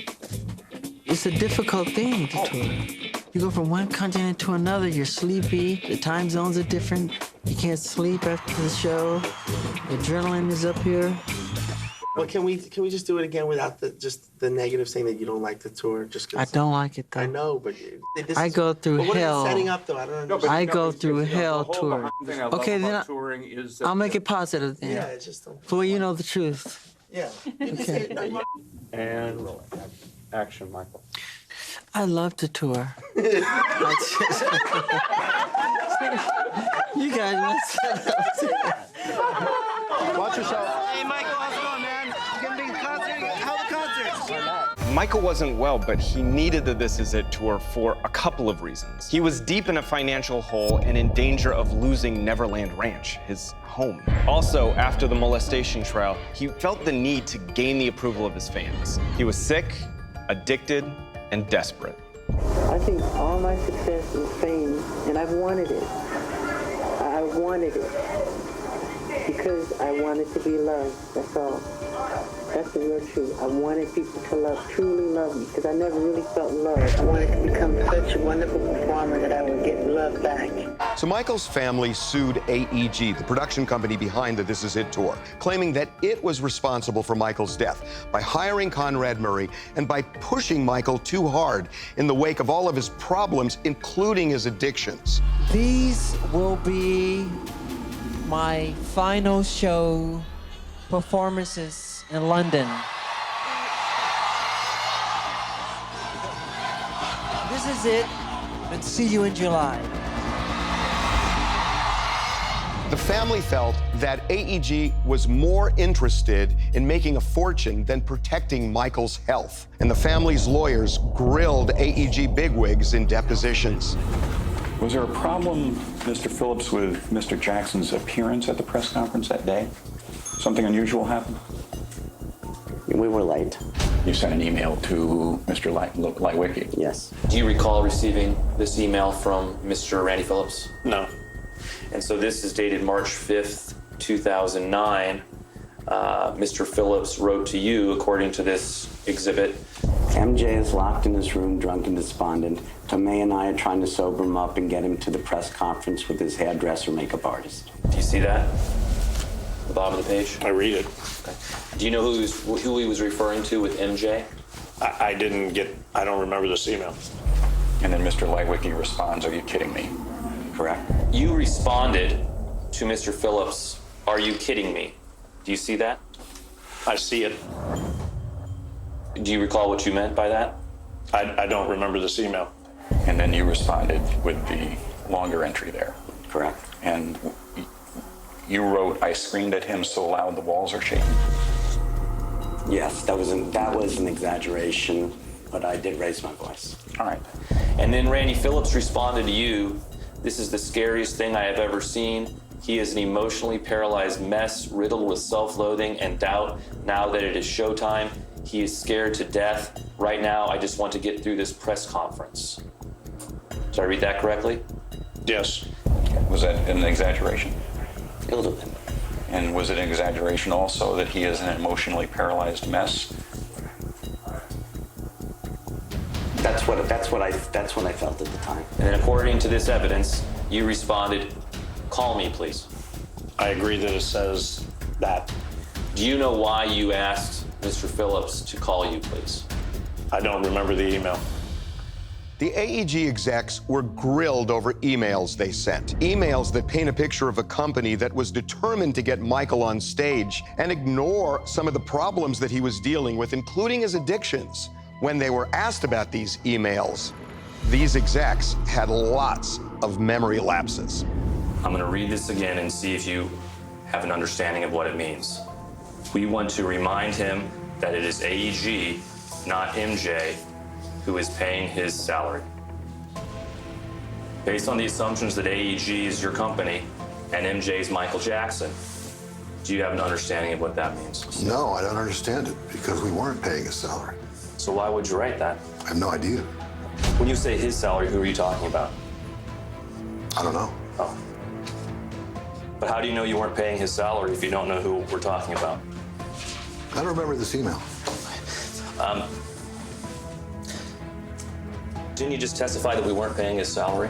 It's a difficult thing to tour. You go from one continent to another, you're sleepy, the time zones are different, you can't sleep after the show, the adrenaline is up here. Well, can we just do it again without just the negative saying that you don't like the tour? Just 'cause I don't like it though. I know, but I go through but what hell. Is it setting up though? I don't understand. I go through hell touring. Okay, then I'll make it positive then. Yeah, it's just. For you know the truth. Yeah. Okay. And rolling. Action, Michael. I love to tour. You guys must Watch yourself. Hey, Michael, how's it going, man? You gonna be concert? How the concert? Michael wasn't well, but he needed the This Is It tour for a couple of reasons. He was deep in a financial hole and in danger of losing Neverland Ranch, his home. Also, after the molestation trial, he felt the need to gain the approval of his fans. He was sick, addicted, and desperate. I think all my success is fame, and I've wanted it. I wanted it. because I wanted to be loved. That's all. That's the real truth. I wanted people to truly love me, because I never really felt love. I wanted to become such a wonderful performer that I would get love back. So Michael's family sued AEG, the production company behind the This Is It tour, claiming that it was responsible for Michael's death by hiring Conrad Murray and by pushing Michael too hard in the wake of all of his problems, including his addictions. These will be my final show performances in London. This is it, and see you in July. The family felt that AEG was more interested in making a fortune than protecting Michael's health. And the family's lawyers grilled AEG bigwigs in depositions. Was there a problem, Mr. Phillips, with Mr. Jackson's appearance at the press conference that day? Something unusual happened? We were late. You sent an email to Mr. Lightwicki? Yes. Do you recall receiving this email from Mr. Randy Phillips? No. And so this is dated March 5th, 2009. Mr. Phillips wrote to you, according to this exhibit. MJ is locked in his room, drunk and despondent. Tomei and I are trying to sober him up and get him to the press conference with his hairdresser makeup artist. Do you see that? The bottom of the page? I read it. Okay. Do you know who he was referring to with MJ? I don't remember this email. And then Mr. Lightwicki responds, "Are you kidding me?" Correct. You responded to Mr. Phillips, "Are you kidding me?" Do you see that? I see it. Do you recall what you meant by that? I don't remember this email. And then you responded with the longer entry there. Correct. And you wrote, "I screamed at him so loud the walls are shaking." Yes, that was an exaggeration, but I did raise my voice. All right. And then Randy Phillips responded to you, "This is the scariest thing I have ever seen. He is an emotionally paralyzed mess, riddled with self-loathing and doubt. Now that it is showtime, he is scared to death. Right now, I just want to get through this press conference." Did I read that correctly? Yes. Was that an exaggeration? A little bit. And was it an exaggeration also that he is an emotionally paralyzed mess? That's what I felt at the time. And then according to this evidence, you responded, "Call me, please." I agree that it says that. Do you know why you asked Mr. Phillips to call you, please? I don't remember the email. The AEG execs were grilled over emails they sent. Emails that paint a picture of a company that was determined to get Michael on stage and ignore some of the problems that he was dealing with, including his addictions. When they were asked about these emails, these execs had lots of memory lapses. I'm going to read this again and see if you have an understanding of what it means. We want to remind him that it is AEG, not MJ, who is paying his salary. Based on the assumptions that AEG is your company and MJ is Michael Jackson, do you have an understanding of what that means? No, I don't understand it, because we weren't paying his salary. So why would you write that? I have no idea. When you say his salary, who are you talking about? I don't know. Oh. But how do you know you weren't paying his salary if you don't know who we're talking about? I don't remember this email. Didn't you just testify that we weren't paying his salary?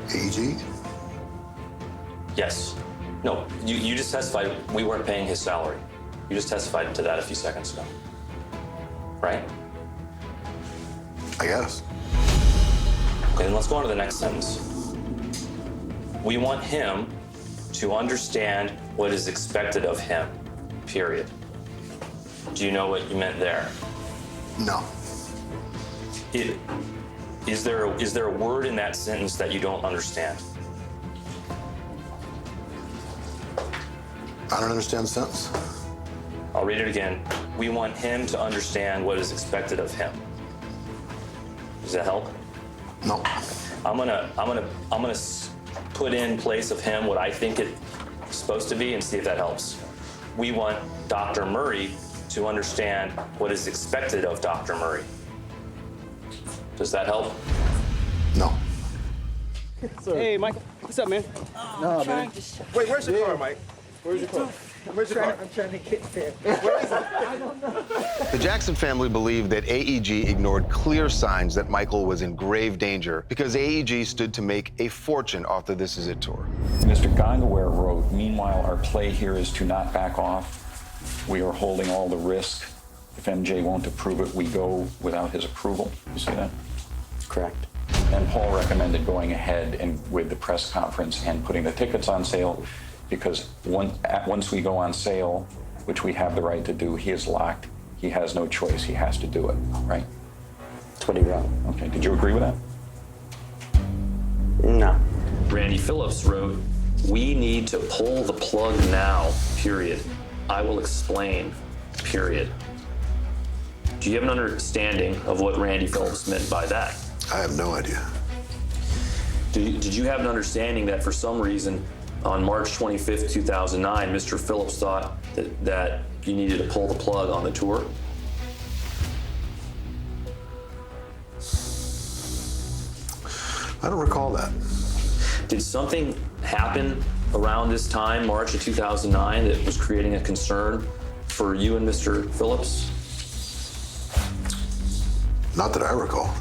AEG? Yes. No, you just testified we weren't paying his salary. You just testified to that a few seconds ago. Right? I guess. Okay, then let's go on to the next sentence. We want him to understand what is expected of him, period. Do you know what you meant there? No. Is there a word in that sentence that you don't understand? I don't understand the sentence. I'll read it again. We want him to understand what is expected of him. Does that help? No. I'm gonna put in place of him what I think it's supposed to be and see if that helps. We want Dr. Murray to understand what is expected of Dr. Murray. Does that help? No. Hey, Michael. What's up, man? No, man. Wait, where's your car, Mike? Where's your car? Where's your car? I'm trying to get there. Where is it? I don't know. The Jackson family believed that AEG ignored clear signs that Michael was in grave danger because AEG stood to make a fortune off the This Is It tour. Mr. Gongaware wrote, meanwhile, our play here is to not back off. We are holding all the risk. If MJ won't approve it, we go without his approval. You see that? Correct. And Paul recommended going ahead and with the press conference and putting the tickets on sale because once we go on sale, which we have the right to do, he is locked. He has no choice. He has to do it, right? That's what he wrote. Okay, did you agree with that? No. Randy Phillips wrote, "We need to pull the plug now, period. I will explain, period." Do you have an understanding of what Randy Phillips meant by that? I have no idea. Did you have an understanding that for some reason on March 25th, 2009, Mr. Phillips thought that you needed to pull the plug on the tour? I don't recall that. Did something happen around this time, March of 2009, that was creating a concern for you and Mr. Phillips? Not that I recall.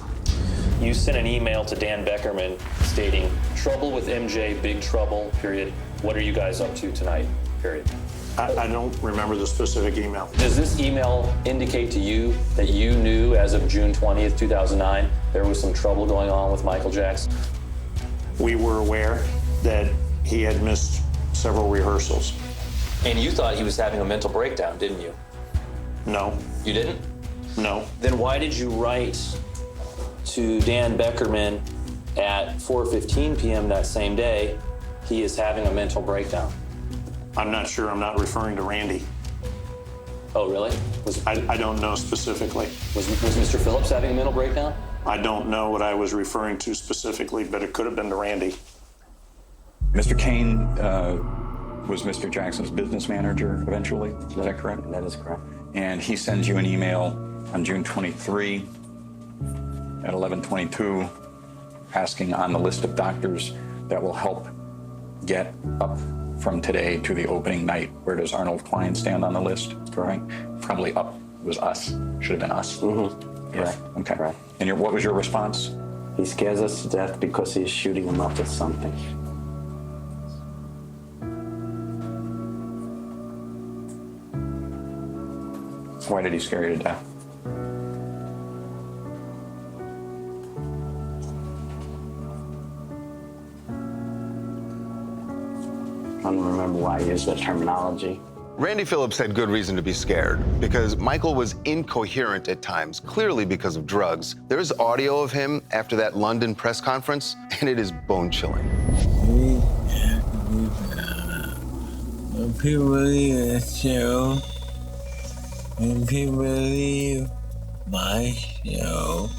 You sent an email to Dan Beckerman stating, "Trouble with MJ, big trouble, period. What are you guys up to tonight, period?" I don't remember the specific email. Does this email indicate to you that you knew as of June 20th, 2009, there was some trouble going on with Michael Jackson? We were aware that he had missed several rehearsals. And you thought he was having a mental breakdown, didn't you? No. You didn't? No. Then why did you write to Dan Beckerman at 4:15 p.m. that same day, "He is having a mental breakdown"? I'm not sure. I'm not referring to Randy. Oh, really? I don't know specifically. Was Mr. Phillips having a mental breakdown? I don't know what I was referring to specifically, but it could have been to Randy. Mr. Kane was Mr. Jackson's business manager eventually. Is that correct? That is correct. And he sends you an email on June 23 at 11:22 asking on the list of doctors that will help get up from today to the opening night. Where does Arnold Klein stand on the list? Correct. Probably up was us. Should have been us. Mm-hmm. Yes. Okay. Correct. And what was your response? He scares us to death because he's shooting him up with something. Why did he scare you to death? I don't remember why I used that terminology. Randy Phillips had good reason to be scared because Michael was incoherent at times, clearly because of drugs. There's audio of him after that London press conference, and it is bone-chilling. When people leave the show, when people leave my show,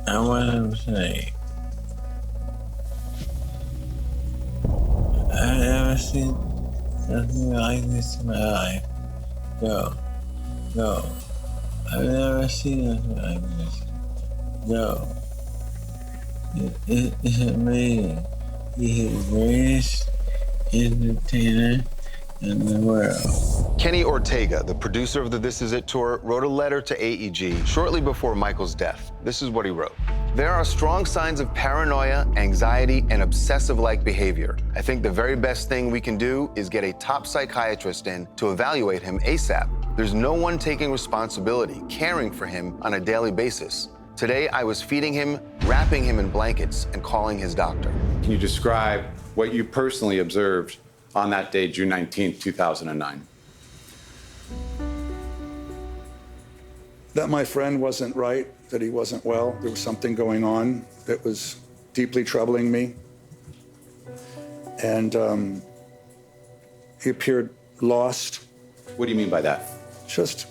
I want to say, I've never seen something like this in my life. No. I've never seen nothing like this. No. It's amazing. He is the greatest entertainer in the world. Kenny Ortega, the producer of the This Is It tour, wrote a letter to AEG shortly before Michael's death. This is what he wrote. There are strong signs of paranoia, anxiety, and obsessive-like behavior. I think the very best thing we can do is get a top psychiatrist in to evaluate him ASAP. There's no one taking responsibility, caring for him on a daily basis. Today, I was feeding him, wrapping him in blankets, and calling his doctor. Can you describe what you personally observed on that day, June 19th, 2009? That my friend wasn't right, that he wasn't well. There was something going on that was deeply troubling me. And he appeared lost. What do you mean by that? Just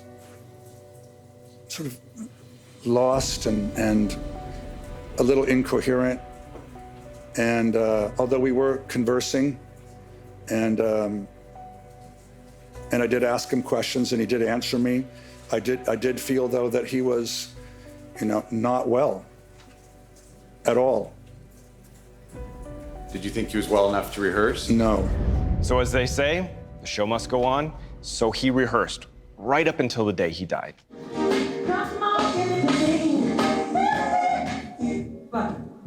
sort of lost and a little incoherent. And although we were conversing, and I did ask him questions and he did answer me, I did feel, though, that he was, not well at all. Did you think he was well enough to rehearse? No. So as they say, the show must go on. So he rehearsed right up until the day he died.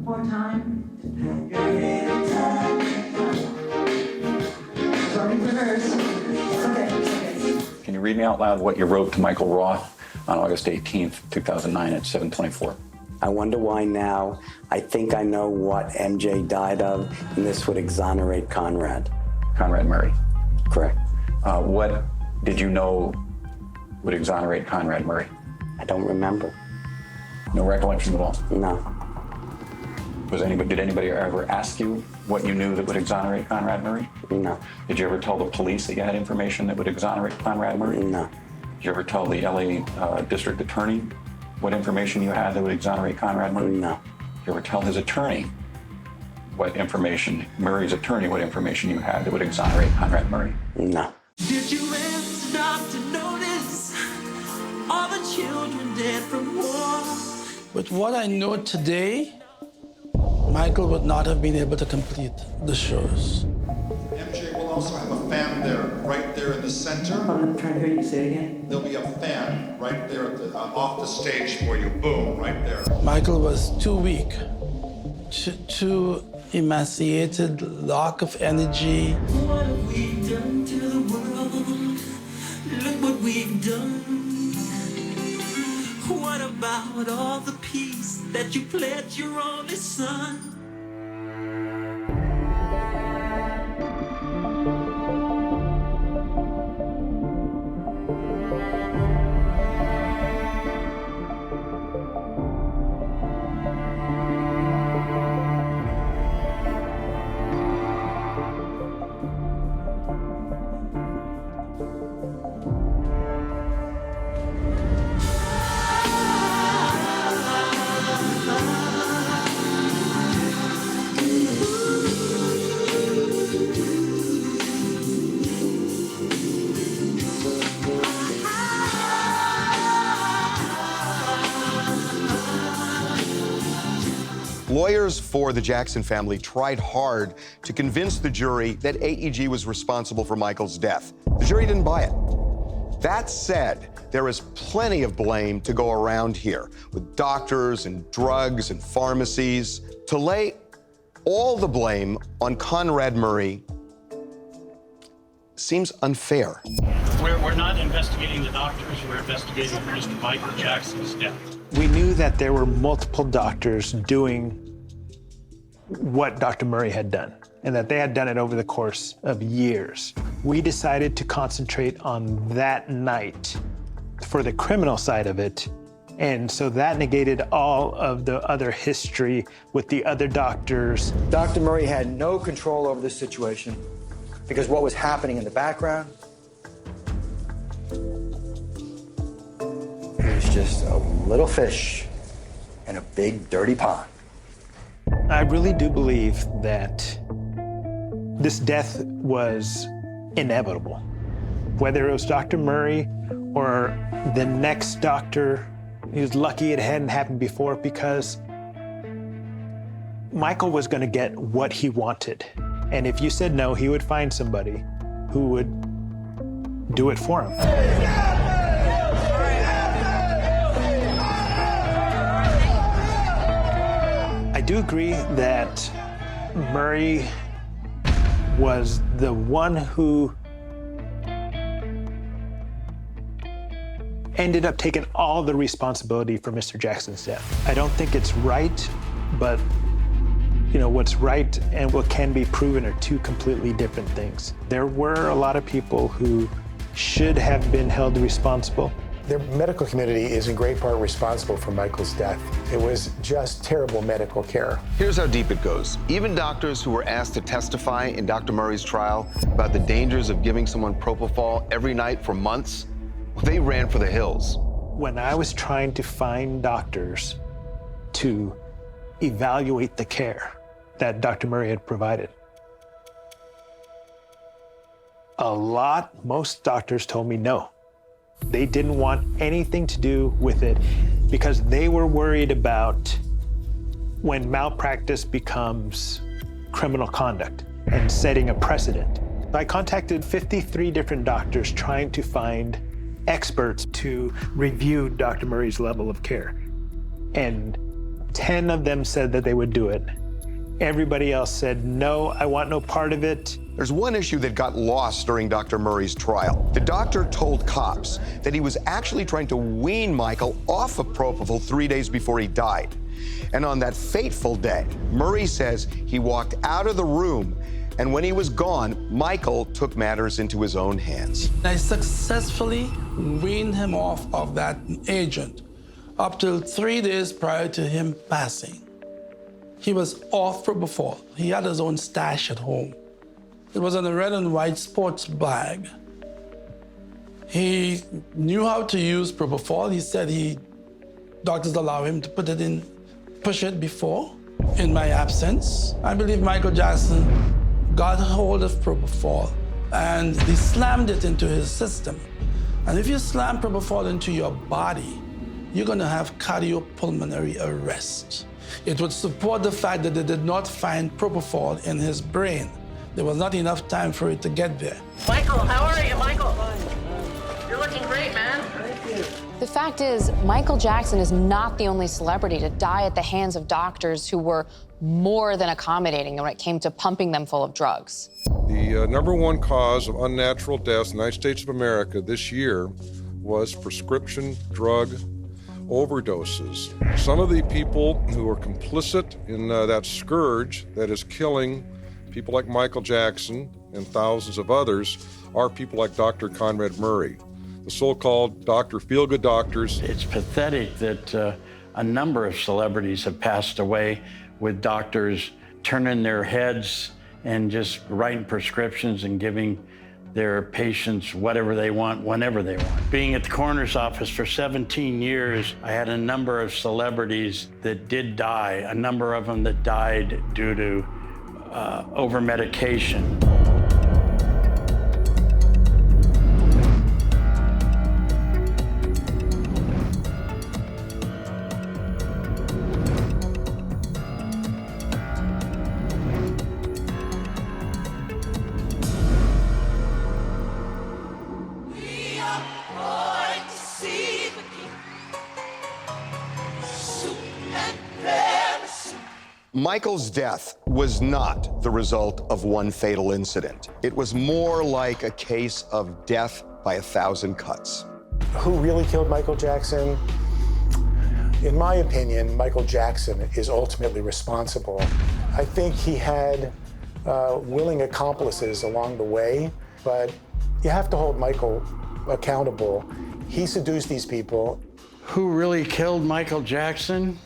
More time. Can you read me out loud what you wrote to Michael Roth on August 18th, 2009 at 7:24? I wonder why now. I think I know what MJ died of, and this would exonerate Conrad. Conrad Murray. Correct. What did you know would exonerate Conrad Murray? I don't remember. No recollection at all? No. Did anybody ever ask you what you knew that would exonerate Conrad Murray? No. Did you ever tell the police that you had information that would exonerate Conrad Murray? No. Did you ever tell the LA district attorney what information you had that would exonerate Conrad Murray? No. Did you ever tell his attorney what information, Murray's attorney, what information you had that would exonerate Conrad Murray? No. Did you ever stop to notice all the children dead from war? With what I know today, Michael would not have been able to complete the shows. MJ will also have a fan there, right there in the center. I'm trying to hear you say it again. There'll be a fan right there at the, off the stage for you. Boom, right there. Michael was too weak, too emaciated, lack of energy. What have we done to the world? Look what we've done. What about all the peace that you pledged your only son? Lawyers for the Jackson family tried hard to convince the jury that AEG was responsible for Michael's death. The jury didn't buy it. That said, there is plenty of blame to go around here with doctors and drugs and pharmacies. To lay all the blame on Conrad Murray seems unfair. We're not investigating the doctors, we're investigating Mr. Michael Jackson's death. We knew that there were multiple doctors doing what Dr. Murray had done, and that they had done it over the course of years. We decided to concentrate on that night for the criminal side of it, and so that negated all of the other history with the other doctors. Dr. Murray had no control over this situation because what was happening in the background, it was just a little fish in a big dirty pond. I really do believe that this death was inevitable. Whether it was Dr. Murray or the next doctor, he was lucky it hadn't happened before because Michael was going to get what he wanted. And if you said no, he would find somebody who would do it for him. I do agree that Murray was the one who ended up taking all the responsibility for Mr. Jackson's death. I don't think it's right, but you know, what's right and what can be proven are two completely different things. There were a lot of people who should have been held responsible. The medical community is in great part responsible for Michael's death. It was just terrible medical care. Here's how deep it goes. Even doctors who were asked to testify in Dr. Murray's trial about the dangers of giving someone propofol every night for months, they ran for the hills. When I was trying to find doctors to evaluate the care that Dr. Murray had provided, most doctors told me no. They didn't want anything to do with it because they were worried about when malpractice becomes criminal conduct and setting a precedent. I contacted 53 different doctors trying to find experts to review Dr. Murray's level of care. And 10 of them said that they would do it. Everybody else said, no, I want no part of it. There's one issue that got lost during Dr. Murray's trial. The doctor told cops that he was actually trying to wean Michael off of propofol 3 days before he died. And on that fateful day, Murray says he walked out of the room, and when he was gone, Michael took matters into his own hands. I successfully weaned him off of that agent up till 3 days prior to him passing. He was off propofol. He had his own stash at home. It was in a red and white sports bag. He knew how to use propofol. He said doctors allow him to push it before, in my absence. I believe Michael Jackson got hold of propofol and he slammed it into his system. And if you slam propofol into your body, you're gonna have cardiopulmonary arrest. It would support the fact that they did not find propofol in his brain. There was not enough time for it to get there. Michael, how are you, Michael? You're looking great, man. Thank you. The fact is, Michael Jackson is not the only celebrity to die at the hands of doctors who were more than accommodating when it came to pumping them full of drugs. The number one cause of unnatural deaths in the United States of America this year was prescription drug overdoses. Some of the people who are complicit in that scourge that is killing people like Michael Jackson and thousands of others are people like Dr. Conrad Murray, the so-called Dr. Feel-Good doctors. It's pathetic that a number of celebrities have passed away with doctors turning their heads and just writing prescriptions and giving their patients whatever they want, whenever they want. Being at the coroner's office for 17 years, I had a number of celebrities that did die, a number of them that died due to over-medication. Michael's death was not the result of one fatal incident. It was more like a case of death by 1,000 cuts. Who really killed Michael Jackson? In my opinion, Michael Jackson is ultimately responsible. I think he had willing accomplices along the way, but you have to hold Michael accountable. He seduced these people. Who really killed Michael Jackson?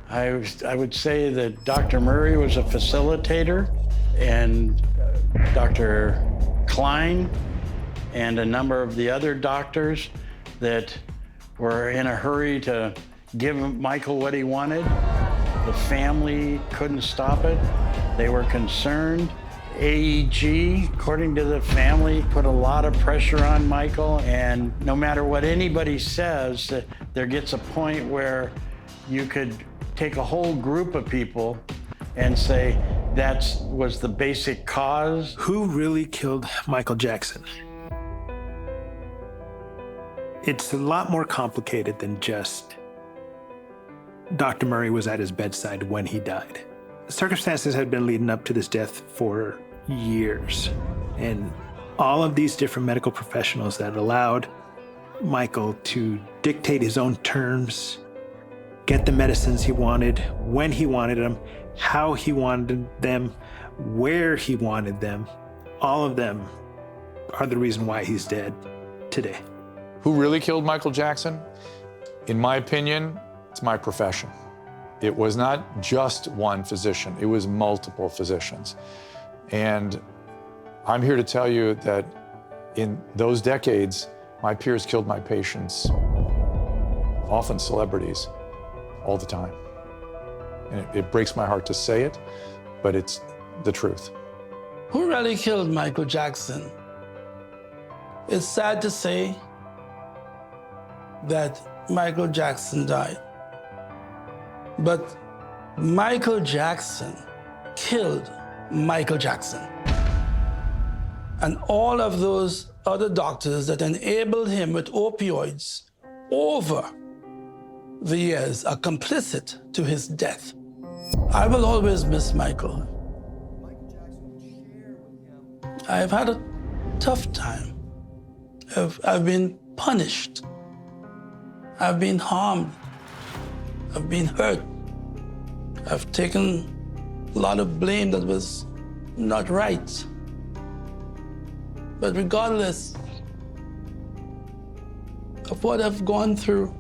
I would say that Dr. Murray was a facilitator, and Dr. Klein and a number of the other doctors that were in a hurry to give Michael what he wanted. The family couldn't stop it. They were concerned. AEG, according to the family, put a lot of pressure on Michael, and no matter what anybody says, there gets a point where you could take a whole group of people and say that was the basic cause. Who really killed Michael Jackson? It's a lot more complicated than just Dr. Murray was at his bedside when he died. Circumstances had been leading up to this death for years, and all of these different medical professionals that allowed Michael to dictate his own terms, get the medicines he wanted, when he wanted them, how he wanted them, where he wanted them. All of them are the reason why he's dead today. Who really killed Michael Jackson? In my opinion, it's my profession. It was not just one physician, it was multiple physicians. And I'm here to tell you that in those decades, my peers killed my patients, often celebrities, all the time. And it breaks my heart to say it, but it's the truth. Who really killed Michael Jackson? It's sad to say that Michael Jackson died. But Michael Jackson killed Michael Jackson. And all of those other doctors that enabled him with opioids over the years are complicit to his death. I will always miss Michael. I've had a tough time. I've been punished. I've been harmed. I've been hurt. I've taken a lot of blame that was not right. But regardless of what I've gone through,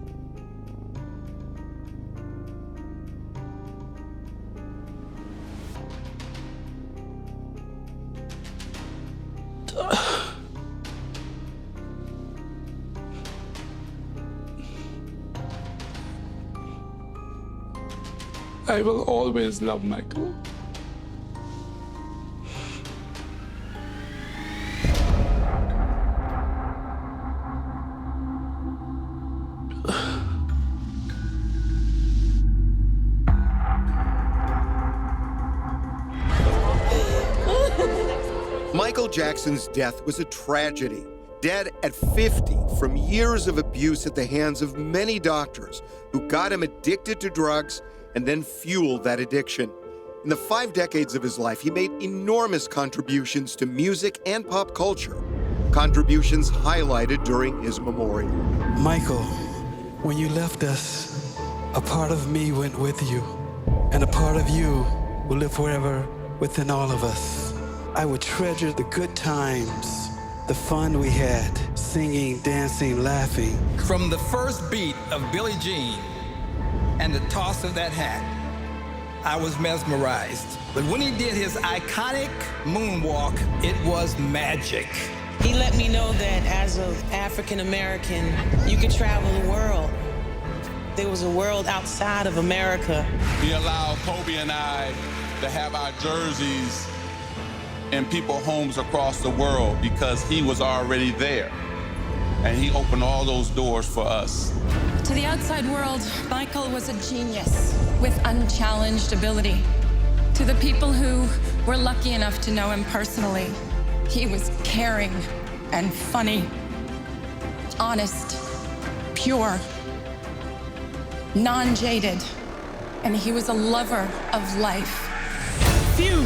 I will always love Michael. Michael Jackson's death was a tragedy. Dead at 50 from years of abuse at the hands of many doctors who got him addicted to drugs and then fueled that addiction. In the 5 decades of his life, he made enormous contributions to music and pop culture, contributions highlighted during his memorial. Michael, when you left us, a part of me went with you, and a part of you will live forever within all of us. I would treasure the good times, the fun we had, singing, dancing, laughing. From the first beat of Billie Jean and the toss of that hat, I was mesmerized. But when he did his iconic moonwalk, it was magic. He let me know that as an African American, you could travel the world. There was a world outside of America. He allowed Kobe and I to have our jerseys in people's homes across the world because he was already there. And he opened all those doors for us. To the outside world, Michael was a genius with unchallenged ability. To the people who were lucky enough to know him personally, he was caring and funny, honest, pure, non-jaded, and he was a lover of life. Few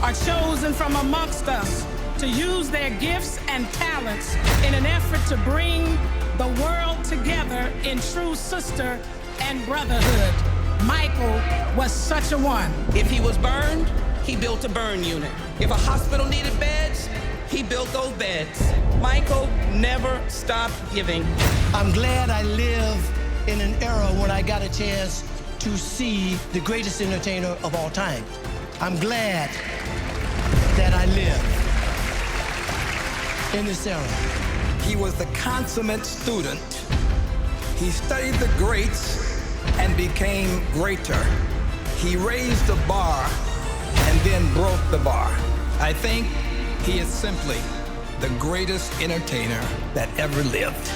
are chosen from amongst us to use their gifts and talents in an effort to bring the world together in true sister and brotherhood. Michael was such a one. If he was burned, he built a burn unit. If a hospital needed beds, he built those beds. Michael never stopped giving. I'm glad I live in an era when I got a chance to see the greatest entertainer of all time. I'm glad that I live in this era. He was the consummate student. He studied the greats and became greater. He raised the bar and then broke the bar. I think he is simply the greatest entertainer that ever lived.